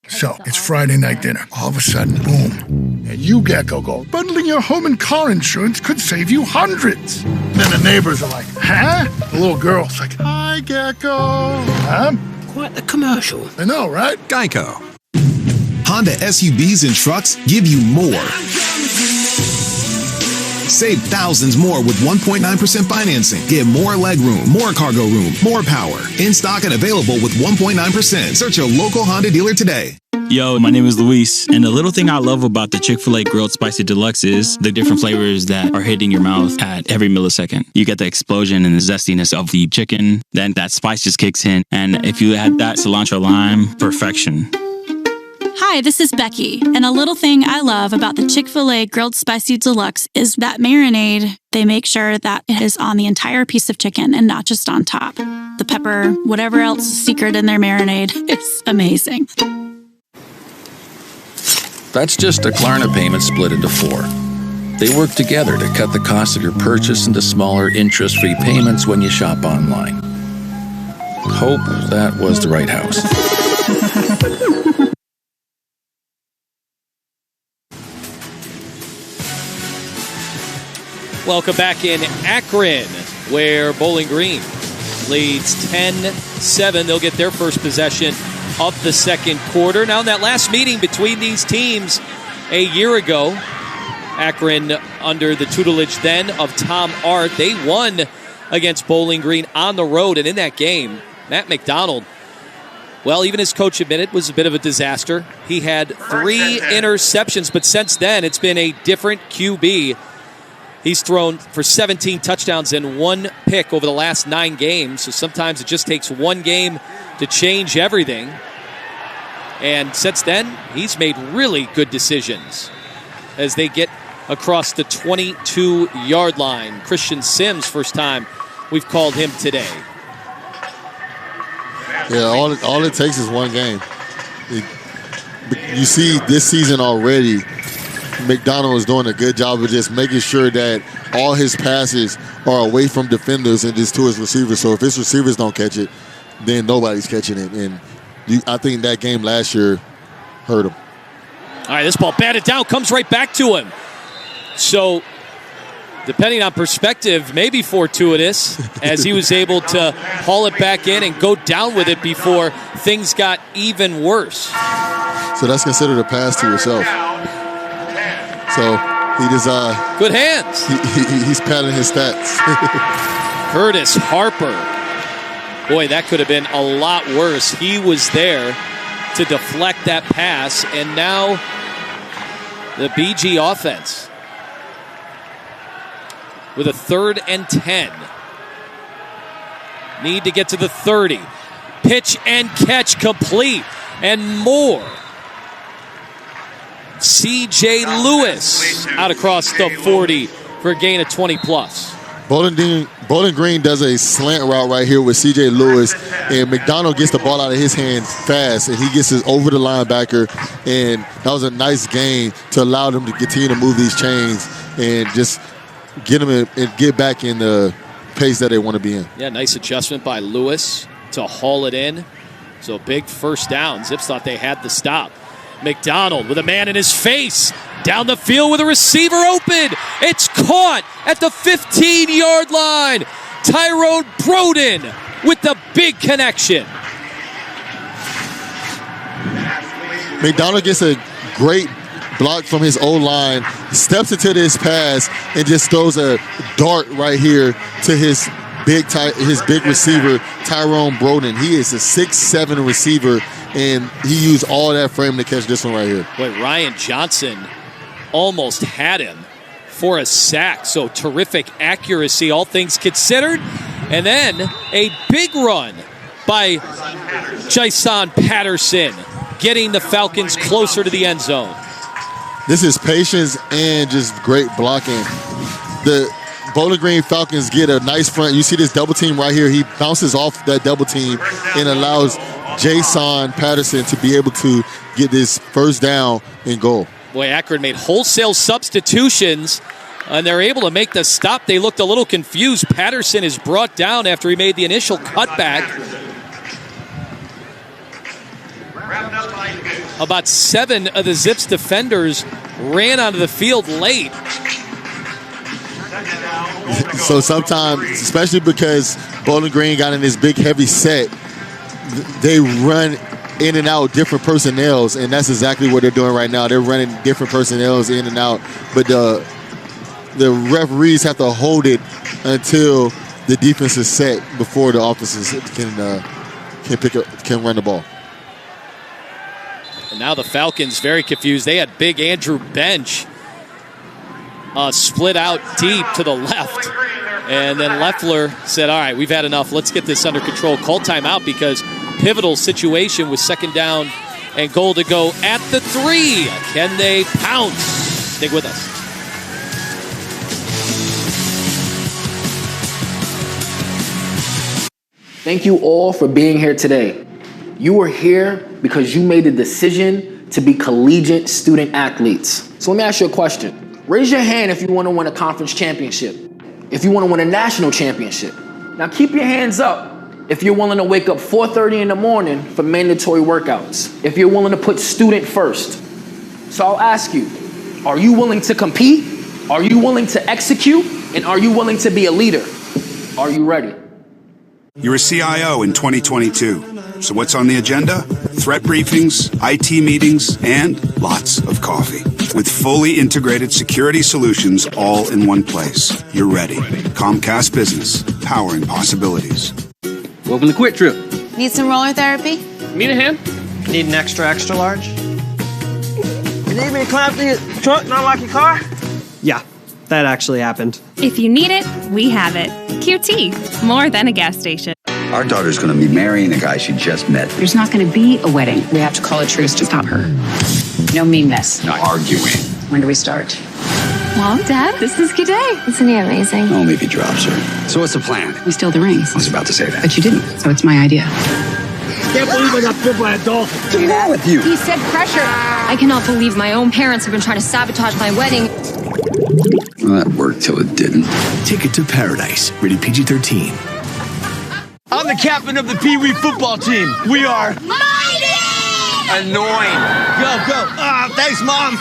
So, it's Friday night dinner. All of a sudden, boom. And you, Gecko, go, bundling your home and car insurance could save you hundreds. Then the neighbors are like, huh? The little girl's like, hi, Gecko. Huh? Quite the commercial. I know, right? Geico. Honda SUVs and trucks give you more. Save thousands more with 1.9% financing. Get more legroom, more cargo room, more power. In stock and available with 1.9%. Search your local Honda dealer today. Yo, my name is Luis, and the little thing I love about the Chick-fil-A Grilled Spicy Deluxe is the different flavors that are hitting your mouth at every millisecond. You get the explosion and the zestiness of the chicken, then that spice just kicks in, and if you had that cilantro lime, perfection. Hi, this is Becky, and a little thing I love about the Chick-fil-A Grilled Spicy Deluxe is that marinade. They make sure that it is on the entire piece of chicken and not just on top. The pepper, whatever else is secret in their marinade, is amazing. That's just a Klarna payment split into 4. They work together to cut the cost of your purchase into smaller interest-free payments when you shop online. Hope that was the right house. Welcome back in Akron, where Bowling Green leads 10-7. They'll get their first possession of the second quarter. Now, in that last meeting between these teams a year ago, Akron, under the tutelage then of Tom Art, they won against Bowling Green on the road. And in that game, Matt McDonald, well, even his coach admitted, was a bit of a disaster. He had 3 interceptions, but since then, it's been a different QB. He's thrown for 17 touchdowns and 1 pick over the last 9 games. So sometimes it just takes one game to change everything. And since then, he's made really good decisions as they get across the 22-yard line. Christian Sims, first time we've called him today. Yeah, all it takes is one game. You see this season already, McDonald is doing a good job of just making sure that all his passes are away from defenders and just to his receivers. So if his receivers don't catch it, then nobody's catching it. And I think that game last year hurt him. All right, this ball batted down, comes right back to him. So, depending on perspective, maybe fortuitous, as he was able to haul it back in and go down with it before things got even worse. So that's considered a pass to yourself. So he just good hands. He's padding his stats. Curtis Harper. Boy, that could have been a lot worse. He was there to deflect that pass, and now the BG offense with a 3rd and 10. Need to get to the 30. Pitch and catch complete, and more. C.J. Lewis out across the 40 for a gain of 20-plus. Bowling Green does a slant route right here with C.J. Lewis, and McDonald gets the ball out of his hands fast, and he gets it over the linebacker, and that was a nice gain to allow them to continue to move these chains and just get them and get back in the pace that they want to be in. Yeah, nice adjustment by Lewis to haul it in. So big first down. Zips thought they had the stop. McDonald with a man in his face. Down the field with a receiver open. It's caught at the 15-yard line. Tyrone Broden with the big connection. McDonald gets a great block from his O-line, steps into this pass, and just throws a dart right here to his big receiver, Tyrone Broden. He is a 6'7" receiver, and he used all that frame to catch this one right here. Boy, Ryan Johnson almost had him for a sack. So terrific accuracy, all things considered. And then a big run by Jason Patterson, getting the Falcons closer to the end zone. This is patience and just great blocking. The Bowling Green Falcons get a nice front. You see this double team right here. He bounces off that double team and allows Jason Patterson to be able to get this first down and goal. Boy, Akron made wholesale substitutions, and they're able to make the stop. They looked a little confused. Patterson is brought down after he made the initial cutback. About 7 of the Zips defenders ran onto the field late. So sometimes, especially because Bowling Green got in this big, heavy set, they run in and out different personnels, and that's exactly what they're doing right now. They're running different personnels in and out, but the referees have to hold it until the defense is set before the offenses can run the ball. And now the Falcons very confused. They had big Andrew Bench split out deep to the left. And then Loeffler said, all right, we've had enough. Let's get this under control. Call timeout because pivotal situation with 2nd down and goal to go at the 3. Can they pounce? Stick with us. Thank you all for being here today. You are here because you made a decision to be collegiate student athletes. So let me ask you a question. Raise your hand if you want to win a conference championship. If you want to win a national championship. Now keep your hands up if you're willing to wake up 4:30 in the morning for mandatory workouts. If you're willing to put student first. So I'll ask you, are you willing to compete? Are you willing to execute? And are you willing to be a leader? Are you ready? You're a CIO in 2022. So what's on the agenda? Threat briefings, IT meetings, and lots of coffee. With fully integrated security solutions all in one place. You're ready. Comcast Business, powering possibilities. Welcome to Quick Trip. Need some roller therapy? Need a hand? Need an extra large? You need me to climb through your trunk and unlock your car? Yeah, that actually happened. If you need it, we have it. QT, more than a gas station. Our daughter's going to be marrying the guy she just met. There's not going to be a wedding. We have to call a truce to stop her. No meanness. Not arguing. When do we start? Mom, Dad, this is good day. Isn't he amazing? Only if he drops her. So what's the plan? We steal the rings. I was about to say that. But you didn't, so it's my idea. Can't believe I got bit by a dolphin. What's wrong with you? He said pressure. I cannot believe my own parents have been trying to sabotage my wedding. Well, that worked till it didn't. Ticket to Paradise, rated PG-13. I'm the captain of the Pee Wee football team. We are Mighty! annoying. Go. Thanks, Mom.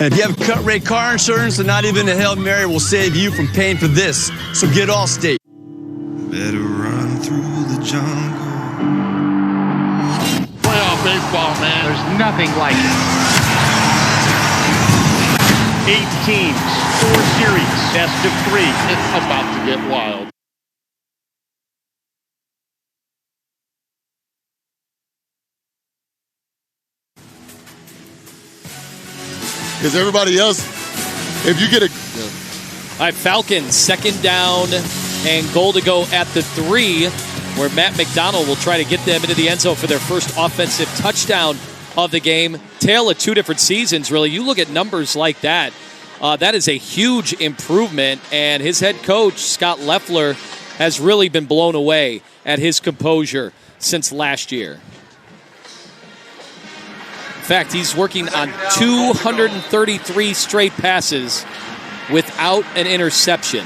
And if you have cut rate car insurance, then not even a Hail Mary will save you from paying for this. So get Allstate. Better run through the jungle. Playoff baseball, man. There's nothing like it. 8 teams, 4 series, best of 3. It's about to get wild. Because everybody else, if you get a... All right, Falcons, second down and goal to go at the 3, where Matt McDonald will try to get them into the end zone for their first offensive touchdown of the game. Tale of 2 different seasons, really. You look at numbers like that, that is a huge improvement, and his head coach, Scott Loeffler, has really been blown away at his composure since last year. In fact, he's working on 233 straight passes without an interception.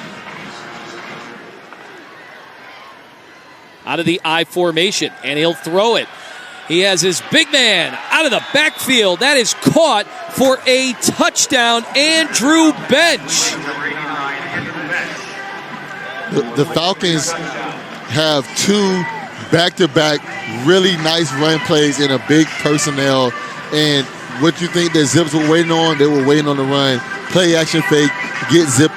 Out of the I formation, and he'll throw it. He has his big man out of the backfield. That is caught for a touchdown. Andrew Bench. The Falcons have 2 back-to-back really nice run plays in a big personnel. And what you think that Zips were waiting on, they were waiting on the run. Play action fake, get Zip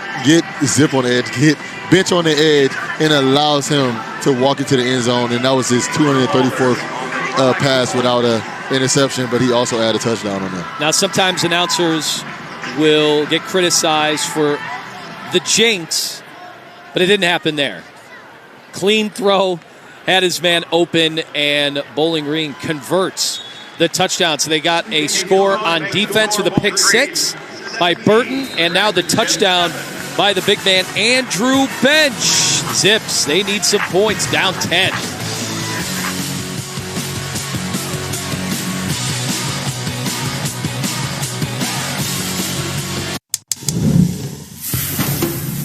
on the edge, get Bench on the edge, and allows him to walk into the end zone. And that was his 234th pass without an interception, but he also had a touchdown on that. Now, sometimes announcers will get criticized for the jinx, but it didn't happen there. Clean throw, had his man open, and Bowling Green converts the touchdown. So they got a score on defense with a pick 6 by Burton, and now the touchdown by the big man, Andrew Bench. Zips, they need some points, down 10.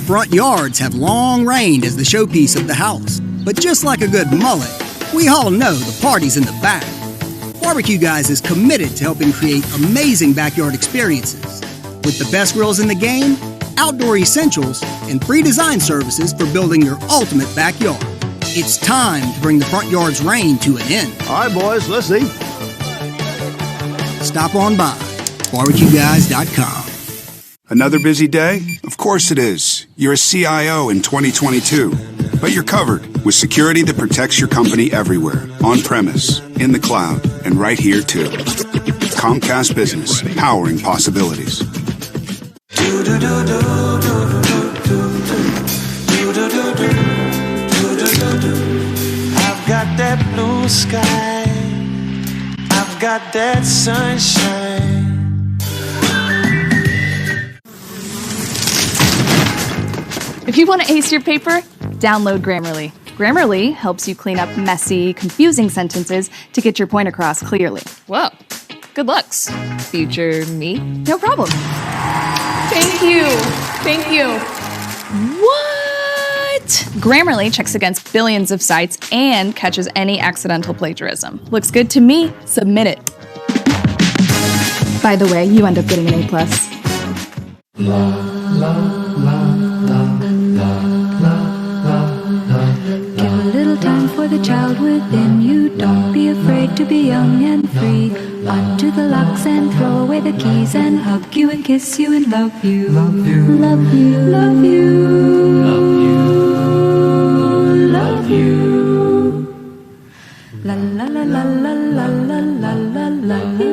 Front yards have long reigned as the showpiece of the house. But just like a good mullet, we all know the party's in the back. Barbecue Guys is committed to helping create amazing backyard experiences. With the best grills in the game, outdoor essentials, and free design services for building your ultimate backyard. It's time to bring the front yard's reign to an end. All right, boys, let's eat. Stop on by, barbecueguys.com. Another busy day? Of course it is. You're a CIO in 2022. But you're covered with security that protects your company everywhere, on-premise, in the cloud, and right here too. Comcast Business, powering possibilities. I've got that blue sky. I've got that sunshine. If you want to ace your paper, download Grammarly. Grammarly helps you clean up messy, confusing sentences to get your point across clearly. Whoa, good looks. Future me? No problem. Thank you. Thank you. What? Grammarly checks against billions of sites and catches any accidental plagiarism. Looks good to me. Submit it. By the way, you end up getting an A+. La, la, la, la, la, la, la. the child within you. Don't be afraid to be young and free. Undo the locks and throw away the keys and hug you and kiss you and love you. Love you. Love you. Love you. Love you. La la la la la la la la la la la la.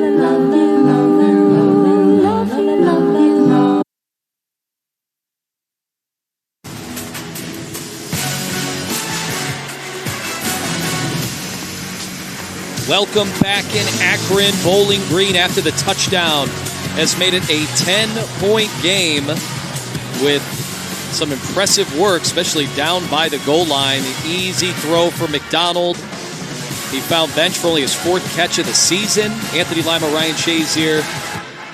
Welcome back in Akron. Bowling Green, after the touchdown, has made it a 10-point game with some impressive work, especially down by the goal line. An easy throw for McDonald. He found bench for only his 4th catch of the season. Anthony Lima, Ryan Shazier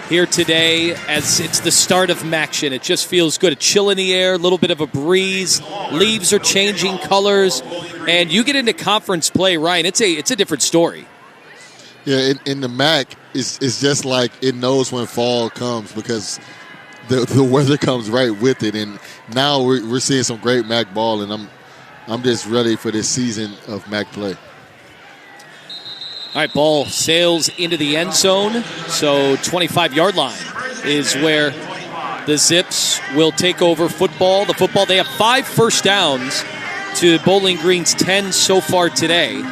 here today as it's the start of Maction. It just feels good. A chill in the air, a little bit of a breeze. Leaves are changing colors. And you get into conference play, Ryan, it's a different story. Yeah, in the MAC, it's just like it knows when fall comes because the weather comes right with it. And now we're seeing some great MAC ball, and I'm just ready for this season of MAC play. All right, ball sails into the end zone. So 25-yard line is where the Zips will take over football. The football, they have 5 first downs to Bowling Green's 10 so far today.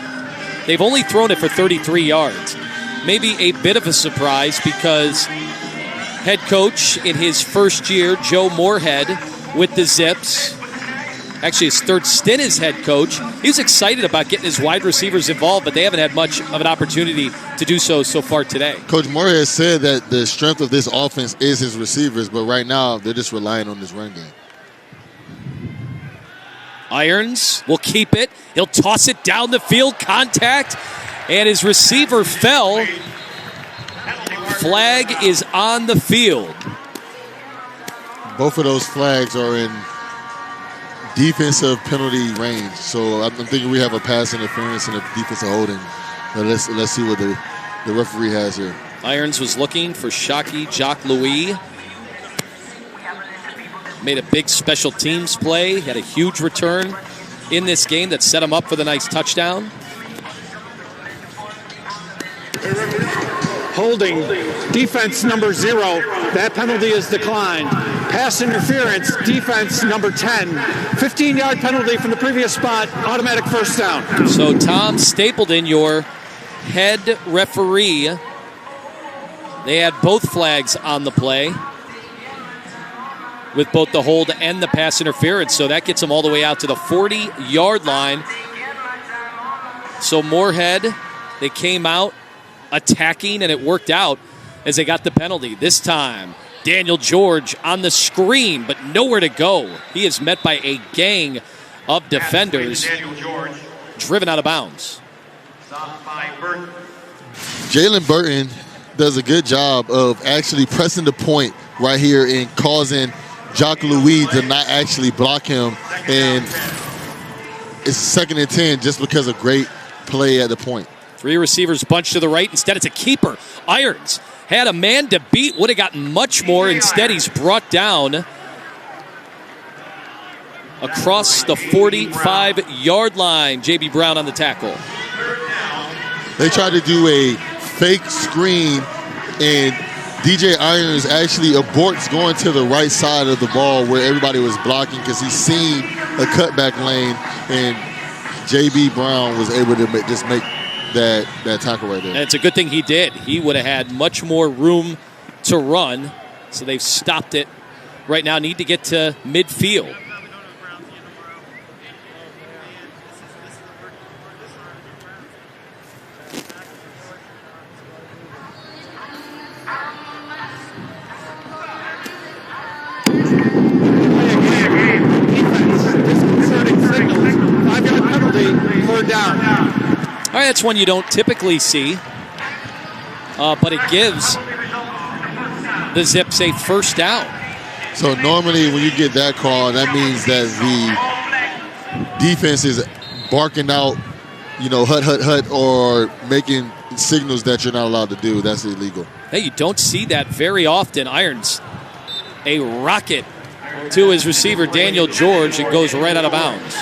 They've only thrown it for 33 yards. Maybe a bit of a surprise because head coach in his first year, Joe Moorhead, with the Zips, actually his 3rd stint as head coach, he was excited about getting his wide receivers involved, but they haven't had much of an opportunity to do so far today. Coach Moorhead said that the strength of this offense is his receivers, but right now they're just relying on this run game. Irons will keep it. He'll toss it down the field. Contact. And his receiver fell. Flag is on the field. Both of those flags are in defensive penalty range. So I'm thinking we have a pass interference and a defensive holding. But let's see what the referee has here. Irons was looking for Shockey Jock Louis. Made a big special teams play. Had a huge return in this game that set him up for the nice touchdown. Holding, defense number 0. That penalty is declined. Pass interference, defense number 10. 15-yard penalty from the previous spot, automatic first down. So Tom Stapleton, your head referee. They had both flags on the play, with both the hold and the pass interference. So that gets them all the way out to the 40-yard line. So Moorhead, they came out attacking, and it worked out as they got the penalty. This time, Daniel George on the screen, but nowhere to go. He is met by a gang of defenders, driven out of bounds. Jalen Burton does a good job of actually pressing the point right here and causing Jock Louis to not actually block him, and it's 2nd and 10 just because of great play at the point. 3 receivers bunched to the right. Instead, it's a keeper. Irons had a man to beat, would have gotten much more. Instead, he's brought down across the 45-yard line. J.B. Brown on the tackle. They tried to do a fake screen, and DJ Irons actually aborts going to the right side of the ball where everybody was blocking because he's seen a cutback lane, and J.B. Brown was able to just make that tackle right there. And it's a good thing he did. He would have had much more room to run, so they've stopped it right now. Need to get to midfield. Down. All right, that's one you don't typically see, but it gives the Zips a first down. So normally when you get that call, that means that the defense is barking out, hut, hut, hut, or making signals that you're not allowed to do. That's illegal. Hey, you don't see that very often. Irons, a rocket to his receiver, Daniel George, and goes right out of bounds.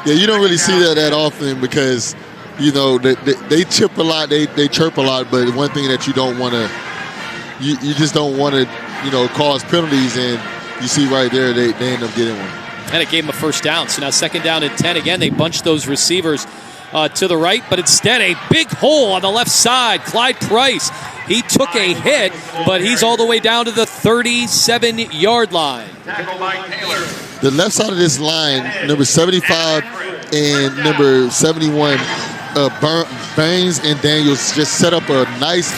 Yeah, you don't really see that often because, they chip a lot, they chirp a lot, but one thing that you don't want to, you just don't want to, cause penalties, and you see right there they end up getting one. And it gave him a first down. So now 2nd down and 10. Again, they bunched those receivers to the right, but instead a big hole on the left side. Clyde Price, he took a hit, but he's all the way down to the 37-yard line. The left side of this line, number 75 and number 71, Baines and Daniels just set up a nice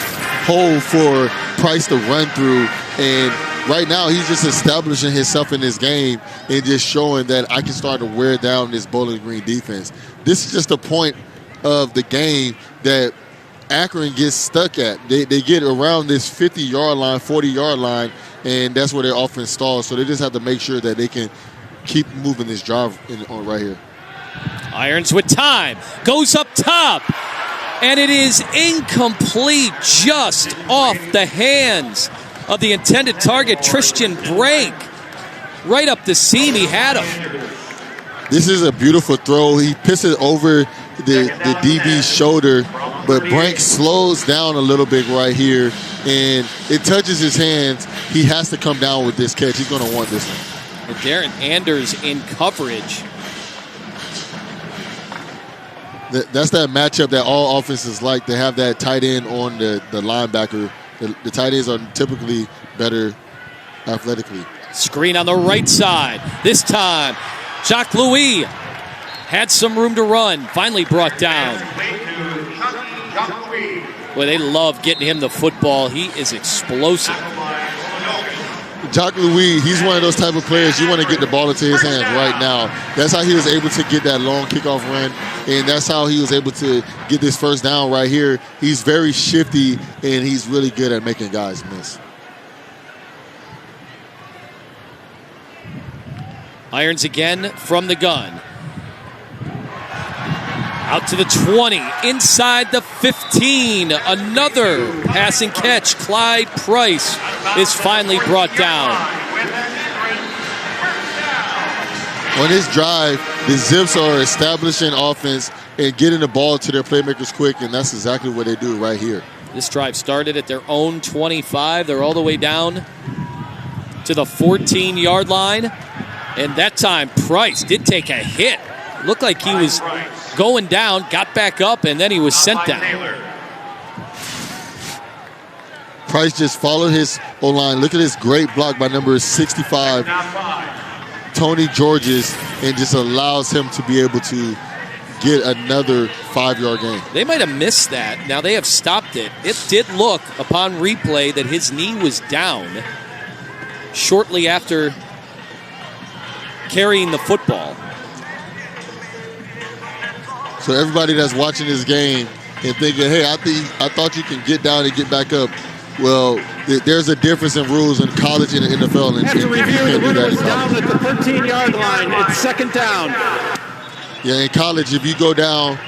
hole for Price to run through, and right now he's just establishing himself in this game and just showing that I can start to wear down this Bowling Green defense. This is just a point of the game that Akron gets stuck at. They get around this 50-yard line, 40-yard line, and that's where their offense stalls. So they just have to make sure that they can keep moving this drive on right here. Irons with time, goes up top, and it is incomplete, just off the hands of the intended target, Tristan Brake. Right up the seam, he had him. This is a beautiful throw. He pisses over the DB's shoulder, but Brake slows down a little bit right here, and it touches his hands. He has to come down with this catch. He's going to want this one. And Darren Anders in coverage. That's that matchup that all offenses like, to have that tight end on the linebacker. The tight ends are typically better athletically. Screen on the right side. This time, Jacques Louis had some room to run. Finally brought down. Boy, they love getting him the football. He is explosive. Jacques Louis, he's one of those type of players you want to get the ball into his hands right now. That's how he was able to get that long kickoff run, and that's how he was able to get this first down right here. He's very shifty, and he's really good at making guys miss. Irons again from the gun. Out to the 20, inside the 15. Another passing catch. Clyde Price is finally brought down. On this drive, the Zips are establishing offense and getting the ball to their playmakers quick, and that's exactly what they do right here. This drive started at their own 25. They're all the way down to the 14-yard line. And that time, Price did take a hit. Looked like he was going down, got back up, and then he was sent down. Price just followed his O-line. Look at this great block by number 65, Tony Georges, and just allows him to be able to get another 5-yard gain. They might have missed that. Now they have stopped it. It did look upon replay that his knee was down shortly after carrying the football. So everybody that's watching this game and thinking, hey, I thought you can get down and get back up. Well, there's a difference in rules in college and the NFL. And have to review the winner is down at the 13-yard line. It's 2nd down. Yeah, in college, if you go down,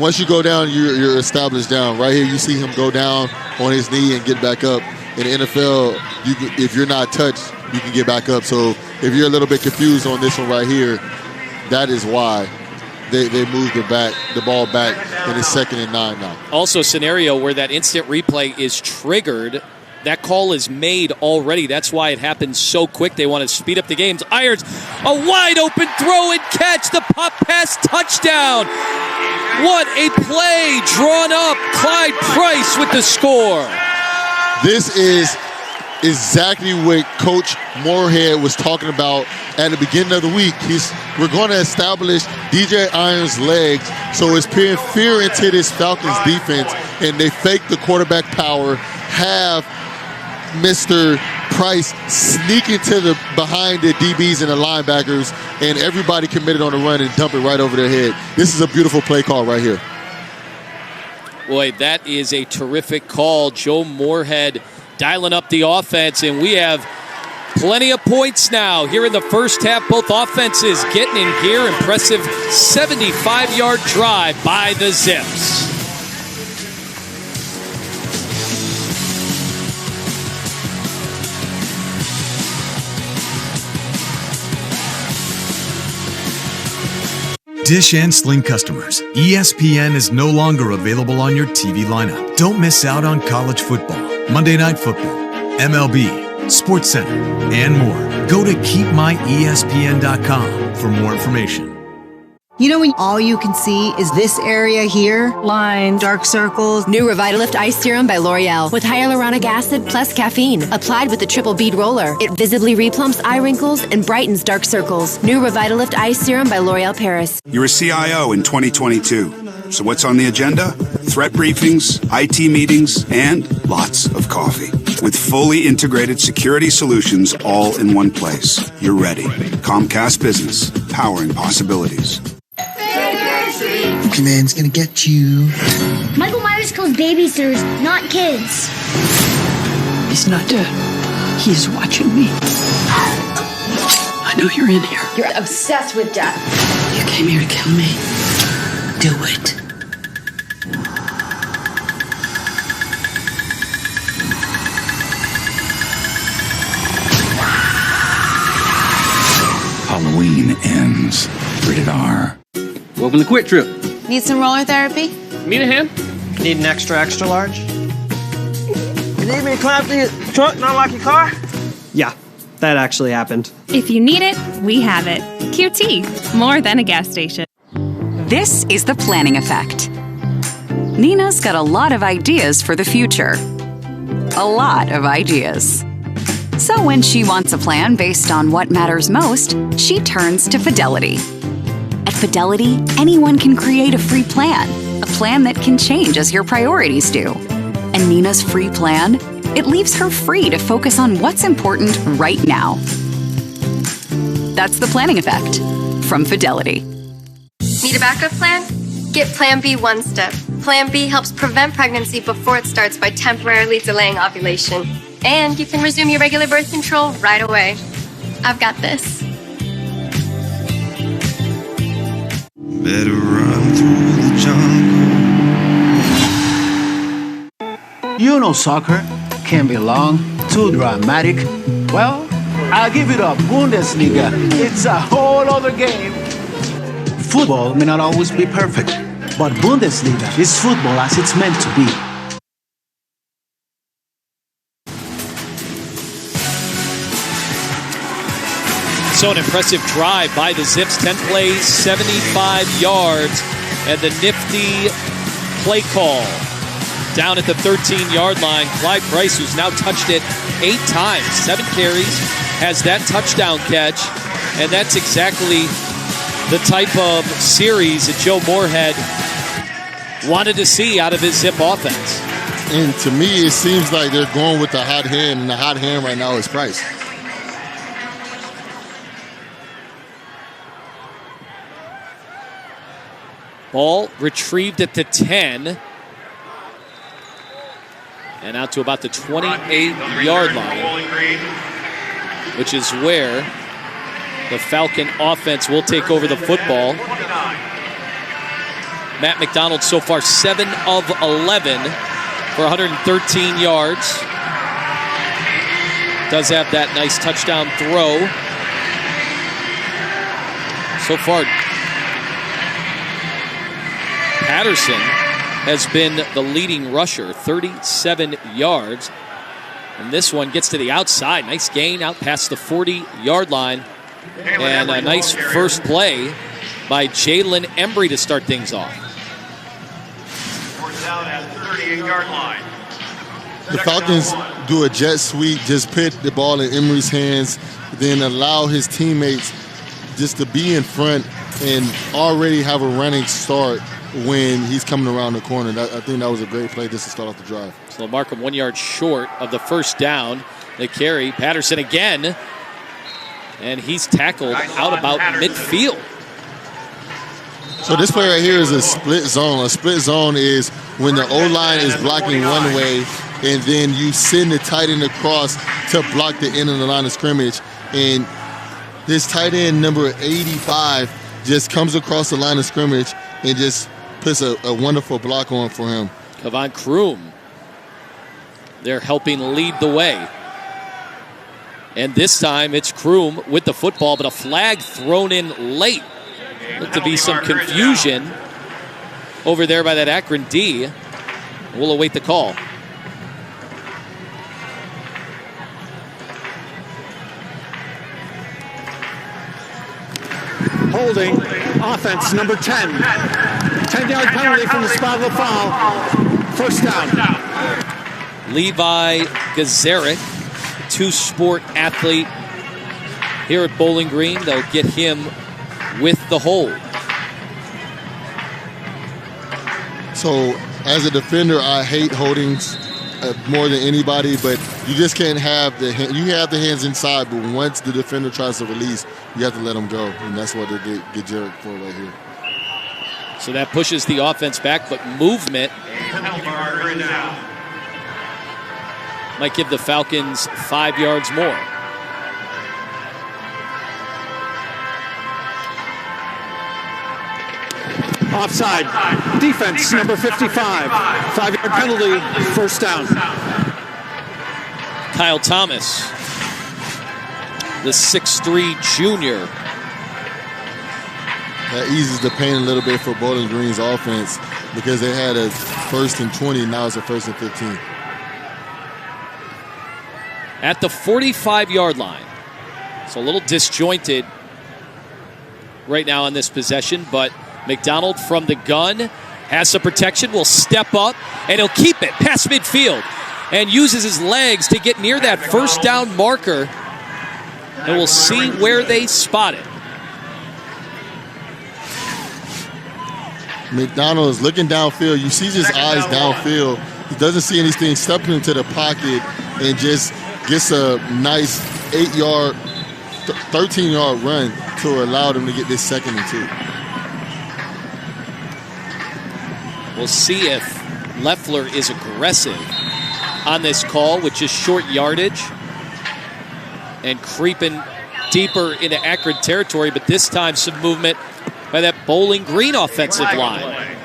once you go down, you're established down. Right here, you see him go down on his knee and get back up. In the NFL, if you're not touched, you can get back up. So if you're a little bit confused on this one right here, that is why they moved the ball back, and it's 2nd and 9 now. Also a scenario where that instant replay is triggered. That call is made already. That's why it happens so quick. They want to speed up the games. Irons, a wide open throw and catch. The pop pass touchdown. What a play drawn up. Clyde Price with the score. This is exactly what Coach Moorhead was talking about at the beginning of the week. We're going to establish DJ Irons' legs, so it's putting fear into this Falcons defense, and they fake the quarterback power, have Mr. Price sneak into behind the DBs and the linebackers, and everybody committed on the run and dump it right over their head. This is a beautiful play call right here. Boy, that is a terrific call. Joe Moorhead dialing up the offense, and we have plenty of points now here in the first half. Both offenses getting in gear. Impressive 75-yard drive by the Zips. Dish and Sling customers, ESPN is no longer available on your TV lineup. Don't miss out on college football, Monday Night Football, MLB, SportsCenter, and more. Go to keepmyespn.com for more information. You know when all you can see is this area here? Lines, dark circles. New Revitalift Eye Serum by L'Oreal with hyaluronic acid plus caffeine. Applied with the triple bead roller. It visibly replumps eye wrinkles and brightens dark circles. New Revitalift Eye Serum by L'Oreal Paris. You're a CIO in 2022. So what's on the agenda? Threat briefings, IT meetings, and lots of coffee. With fully integrated security solutions all in one place. You're ready. Comcast Business. Powering possibilities. Man's gonna get you. Michael Myers kills babysitters, not kids. He's not dead. He's watching me. I know you're in here. You're obsessed with death. You came here to kill me. Do it. Halloween ends. Rated R. Welcome to Quit Trip. Need some roller therapy? Need a hand? Need an extra large? You need me to climb through your trunk and unlock your car? Yeah, that actually happened. If you need it, we have it. QT, more than a gas station. This is the planning effect. Nina's got a lot of ideas for the future. A lot of ideas. So when she wants a plan based on what matters most, she turns to Fidelity. At Fidelity, anyone can create a free plan, a plan that can change as your priorities do. And Nina's free plan, it leaves her free to focus on what's important right now. That's the planning effect from Fidelity. Need a backup plan? Get Plan B one step. Plan B helps prevent pregnancy before it starts by temporarily delaying ovulation. And you can resume your regular birth control right away. I've got this. Better run through the jungle. You know soccer can be long, too dramatic. Well, I'll give it up. Bundesliga. It's a whole other game. Football may not always be perfect, but Bundesliga is football as it's meant to be. So an impressive drive by the Zips. 10 plays, 75 yards, and the nifty play call down at the 13-yard line. Clyde Price, who's now touched it 8 times, 7 carries, has that touchdown catch, and that's exactly the type of series that Joe Moorhead wanted to see out of his Zip offense. And to me, it seems like they're going with the hot hand, and the hot hand right now is Price. Ball retrieved at the 10. And out to about the 28-yard line, which is where the Falcon offense will take over the football. Matt McDonald so far 7 of 11 for 113 yards. Does have that nice touchdown throw. So far, Patterson has been the leading rusher, 37 yards. And this one gets to the outside. Nice gain out past the 40-yard line. And a nice first play by Jalen Embry to start things off. Down at the 38-yard line. The Falcons do a jet sweep, just put the ball in Emery's hands, then allow his teammates just to be in front and already have a running start when he's coming around the corner. I think that was a great play just to start off the drive. So Markham 1 yard short of the first down. The carry, Patterson again. And he's tackled out about midfield. So this play right here is a split zone. A split zone is when the O-line is blocking one way and then you send the tight end across to block the end of the line of scrimmage. And this tight end, number 85, just comes across the line of scrimmage and just puts a wonderful block on for him. Kevon Kroom, they're helping lead the way. And this time it's Kroom with the football, but a flag thrown in late. Looked to be some confusion over there by that Akron D. We'll await the call. Holding, offense number 10. 10-yard penalty from the spot of the foul. First down. Levi Gazarek, two-sport athlete here at Bowling Green. They'll get him with the hold. So, as a defender, I hate holdings more than anybody, but you just can't have you have the hands inside, but once the defender tries to release, you have to let them go, and that's what they get Jarek for right here. So that pushes the offense back, but movement might give the Falcons 5 yards more. Offside. Defense number 55. 5-yard penalty. First down. Kyle Thomas, the 6'3 junior. That eases the pain a little bit for Bowling Green's offense because they had a 1st and 20. Now it's a 1st and 15. At the 45-yard line. It's a little disjointed right now on this possession, but McDonald from the gun has some protection, will step up, and he'll keep it past midfield and uses his legs to get near that first down marker. And we'll see where they spot it. McDonald is looking downfield. You see his eyes downfield. He doesn't see anything, stepping into the pocket, and just gets a nice 8-yard, 13-yard run to allow them to get this 2nd and 2. We'll see if Leffler is aggressive on this call, which is short yardage and creeping deeper into Akron territory, but this time some movement by that Bowling Green offensive line.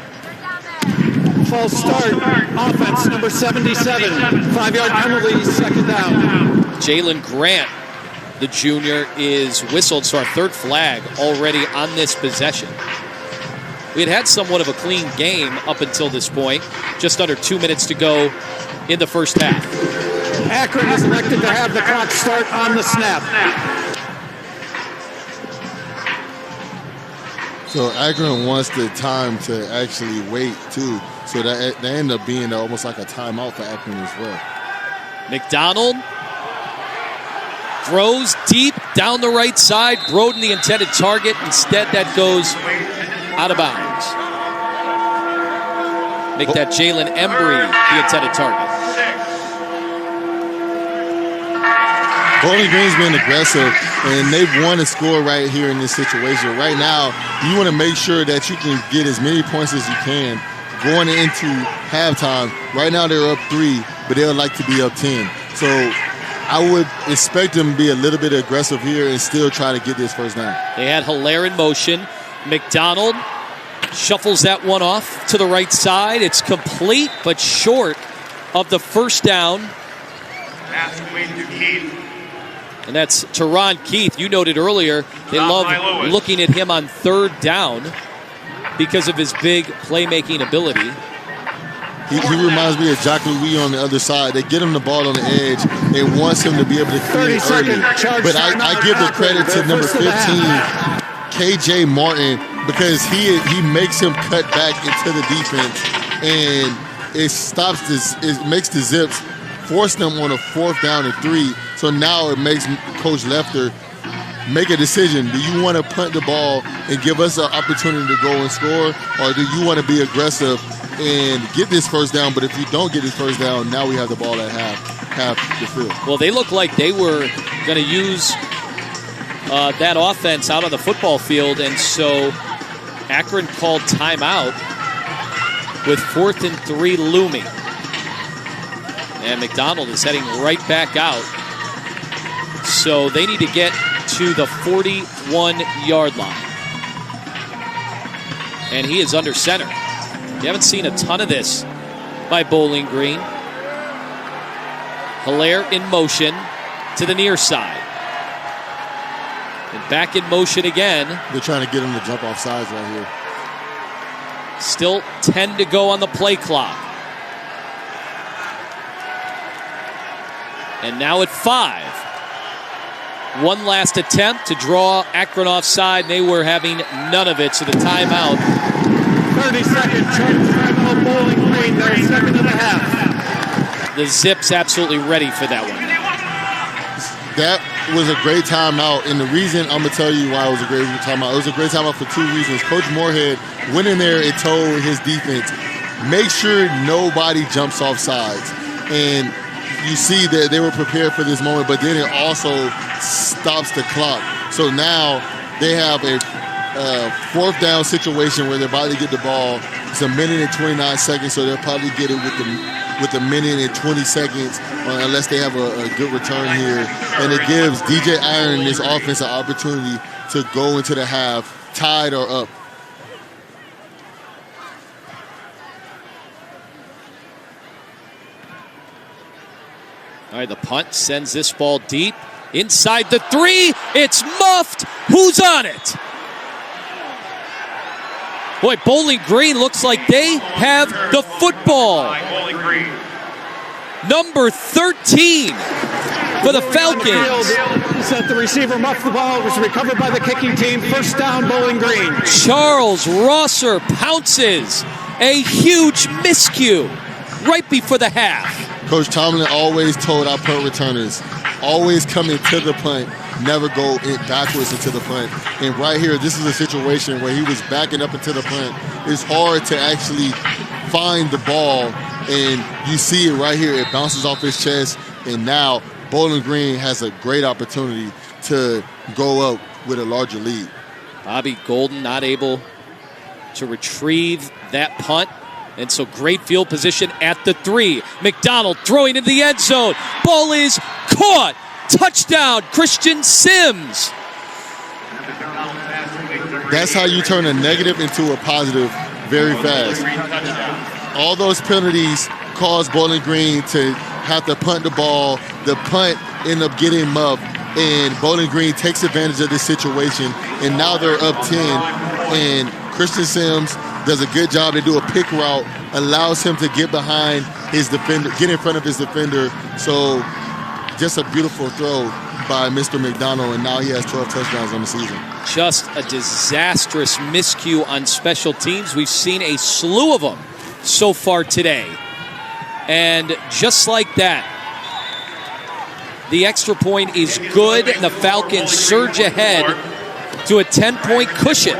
False start. Offense number 77. 5-yard penalty. Second down. Jalen Grant, the junior, is whistled, so our 3rd flag already on this possession. We had somewhat of a clean game up until this point. Just under 2 minutes to go in the first half. Akron is elected to have the clock start on the snap. So Akron wants the time to actually wait, too. So that ended up being almost like a timeout for Akron as well. McDonald throws deep down the right side. Broden, the intended target. Instead, that goes out of bounds. Make that Jalen Embry the intended target. Bowling Green's been aggressive, and they've won a score right here in this situation. Right now, you want to make sure that you can get as many points as you can going into halftime. Right now, they're up 3, but they would like to be up 10. So I would expect them to be a little bit aggressive here and still try to get this first down. They had Hilaire in motion. McDonald shuffles that one off to the right side. It's complete, but short of the first down. And that's Teron Keith. You noted earlier they love looking at him on 3rd down because of his big playmaking ability. He reminds me of Jacques Louis on the other side. They get him the ball on the edge. They want him to be able to create early. But I give the credit to number 15, KJ Martin, because he makes him cut back into the defense, and it makes the Zips force them on a 4th down and 3. So now it makes Coach Leffler make a decision. Do you want to punt the ball and give us an opportunity to go and score, or do you want to be aggressive and get this first down? But if you don't get this first down, now we have the ball at half the field. Well, they look like they were going to use that offense out on the football field, and so Akron called timeout with 4th and 3 looming. And McDonald is heading right back out. So they need to get to the 41-yard line. And he is under center. You haven't seen a ton of this by Bowling Green. Hilaire in motion to the near side. And back in motion again. They're trying to get him to jump off sides right here. Still 10 to go on the play clock. And now at 5. One last attempt to draw Akron offside. They were having none of it, so the timeout. 30 seconds. Timeout Bowling Green. They're second and a half. The Zips absolutely ready for that one. That was a great timeout, and the reason I'm going to tell you why it was a great timeout, it was a great timeout for 2 reasons. Coach Moorhead went in there and told his defense, make sure nobody jumps off sides. And you see that they were prepared for this moment, but then it also stops the clock. So now they have a 4th down situation where they're about to get the ball. It's 1 minute and 29 seconds, so they'll probably get it with a minute and 20 seconds unless they have a good return here. And it gives DJ Iron and this offense an opportunity to go into the half tied or up. All right, the punt sends this ball deep. Inside the 3, it's muffed. Who's on it? Boy, Bowling Green looks like they have the football. Number 13 for the Falcons. Said the receiver muffed the ball. It was recovered by the kicking team. First down, Bowling Green. Charles Rosser pounces. A huge miscue right before the half. Coach Tomlin always told our punt returners, always come into the punt, never go backwards into the punt. And right here, this is a situation where he was backing up into the punt. It's hard to actually find the ball, and you see it right here. It bounces off his chest, and now Bowling Green has a great opportunity to go up with a larger lead. Bobby Golden not able to retrieve that punt. And so great field position at the 3. McDonald throwing in the end zone. Ball is caught. Touchdown, Christian Sims. That's how you turn a negative into a positive very fast. All those penalties caused Bowling Green to have to punt the ball. The punt ended up getting muffed, and Bowling Green takes advantage of this situation, and now they're up 10, and Christian Sims does a good job. They do a pick route, allows him to get behind his defender, get in front of his defender. So just a beautiful throw by Mr. McDonald, and now he has 12 touchdowns on the season. Just a disastrous miscue on special teams. We've seen a slew of them so far today. And just like that, the extra point is good, and the Falcons surge ahead to a 10-point cushion.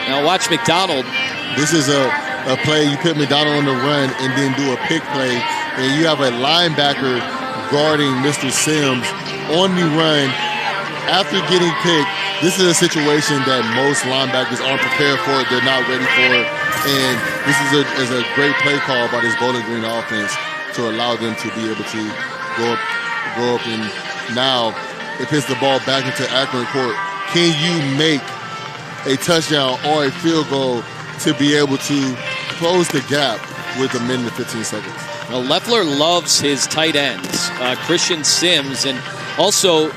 Now watch McDonald. This is a play. You put McDonald on the run and then do a pick play, and you have a linebacker guarding Mr. Sims on the run after getting picked. This is a situation that most linebackers aren't prepared for. They're not ready for it, and this is a great play call by this Bowling Green offense to allow them to be able to go up, and now it hits the ball back into Akron court. Can you make a touchdown or a field goal to be able to close the gap with 1 minute and 15 seconds? Now, Leffler loves his tight ends, Christian Sims, and also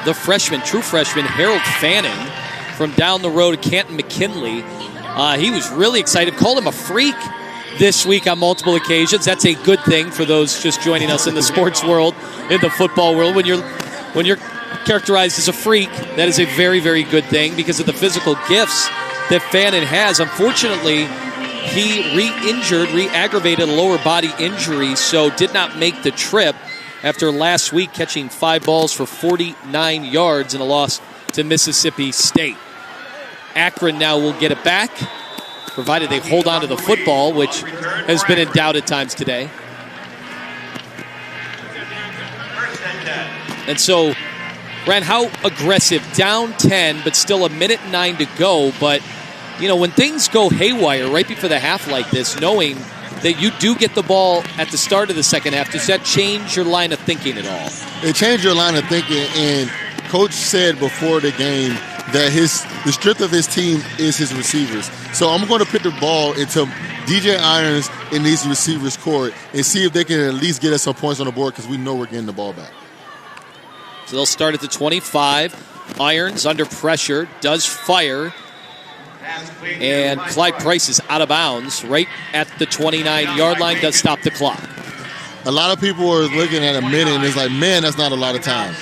the freshman, true freshman, Harold Fanning from down the road, Canton McKinley. He was really excited, called him a freak this week on multiple occasions. That's a good thing for those just joining us in the sports world, in the football world. When you're characterized as a freak, that is a very, very good thing because of the physical gifts that Fannin has. Unfortunately, he re-aggravated a lower body injury, so did not make the trip after last week catching 5 balls for 49 yards in a loss to Mississippi State. Akron now will get it back, provided they hold on to the football, which has been in doubt at times today. And so, Ran, how aggressive? Down 10, but still 1:09 to go. But, you know, when things go haywire right before the half like this, knowing that you do get the ball at the start of the second half, does that change your line of thinking at all? It changed your line of thinking, and Coach said before the game that the strength of his team is his receivers. So I'm going to put the ball into DJ Irons in these receivers' court and see if they can at least get us some points on the board because we know we're getting the ball back. So they'll start at the 25. Irons under pressure, does fire. And Clyde Price is out of bounds right at the 29-yard line, does stop the clock. A lot of people are looking at a minute and it's like, man, that's not a lot of time.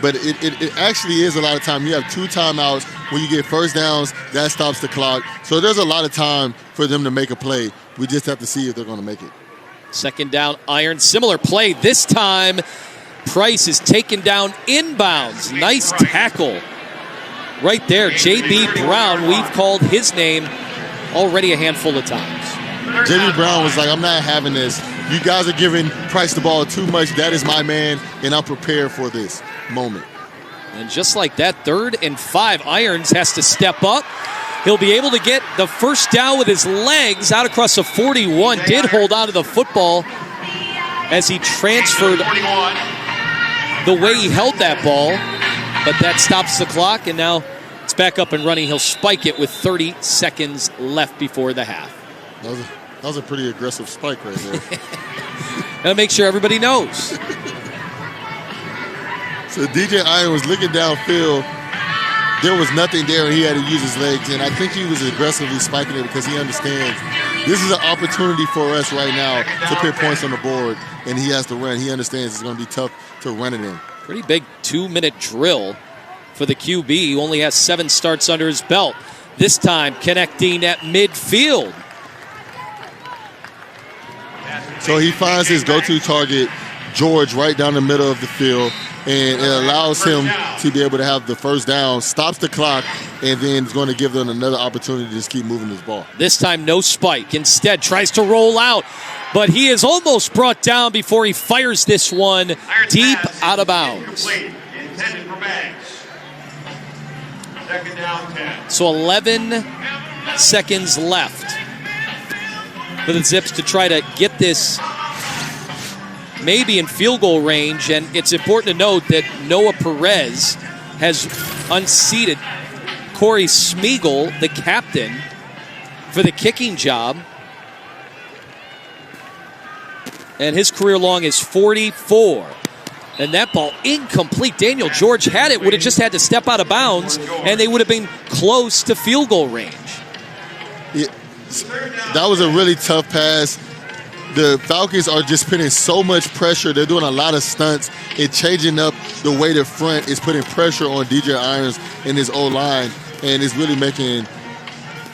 But it actually is a lot of time. You have 2 timeouts. When you get first downs, that stops the clock. So there's a lot of time for them to make a play. We just have to see if they're going to make it. Second down, Irons. Similar play. This time, Price is taken down inbounds. Nice tackle right there. J.B. Brown, we've called his name already a handful of times. J.B. Brown was like, I'm not having this. You guys are giving Price the ball too much. That is my man, and I'm prepared for this moment. And just like that, 3rd and 5, Irons has to step up. He'll be able to get the first down with his legs out across the 41. Did hold on to the football as he transferred the way he held that ball. But that stops the clock, and now it's back up and running. He'll spike it with 30 seconds left before the half. That was a pretty aggressive spike right there. Gotta make sure everybody knows. So DJ Iron was looking downfield. There was nothing there, and he had to use his legs. And I think he was aggressively spiking it because he understands this is an opportunity for us right now to put points on the board, and he has to run. He understands it's going to be tough to run it in. Pretty big 2-minute drill for the QB. He only has 7 starts under his belt. This time connecting at midfield. So he finds his go-to target, George, right down the middle of the field, and it allows him to be able to have the first down, stops the clock, and then is going to give them another opportunity to just keep moving this ball. This time, no spike. Instead, tries to roll out, but he is almost brought down before he fires this one deep out of bounds. So 11 seconds left for the Zips to try to get this maybe in field goal range. And it's important to note that Noah Perez has unseated Corey Smeagol, the captain, for the kicking job. And his career long is 44. And that ball incomplete. Daniel George had it, would have just had to step out of bounds, and they would have been close to field goal range. Yeah, that was a really tough pass. The Falcons are just putting so much pressure. They're doing a lot of stunts and changing up the way the front is putting pressure on DJ Irons and his O-line, and it's really making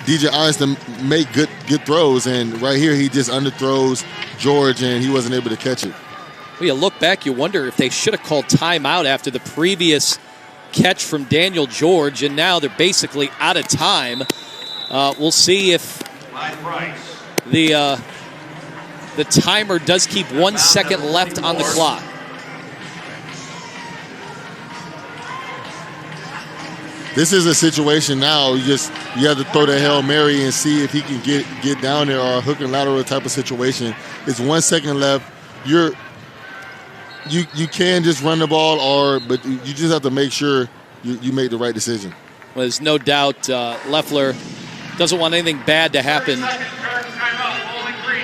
DJ Irons to make good throws. And right here, he just underthrows George, and he wasn't able to catch it. Well, you look back, you wonder if they should have called timeout after the previous catch from Daniel George, and now they're basically out of time. We'll see if the timer does keep 1 second left on the clock. This is a situation now. You have to throw the Hail Mary and see if he can get down there, or a hook and lateral type of situation. It's 1 second left. You can just run the ball, but you just have to make sure you make the right decision. Well, there's no doubt Loeffler doesn't want anything bad to happen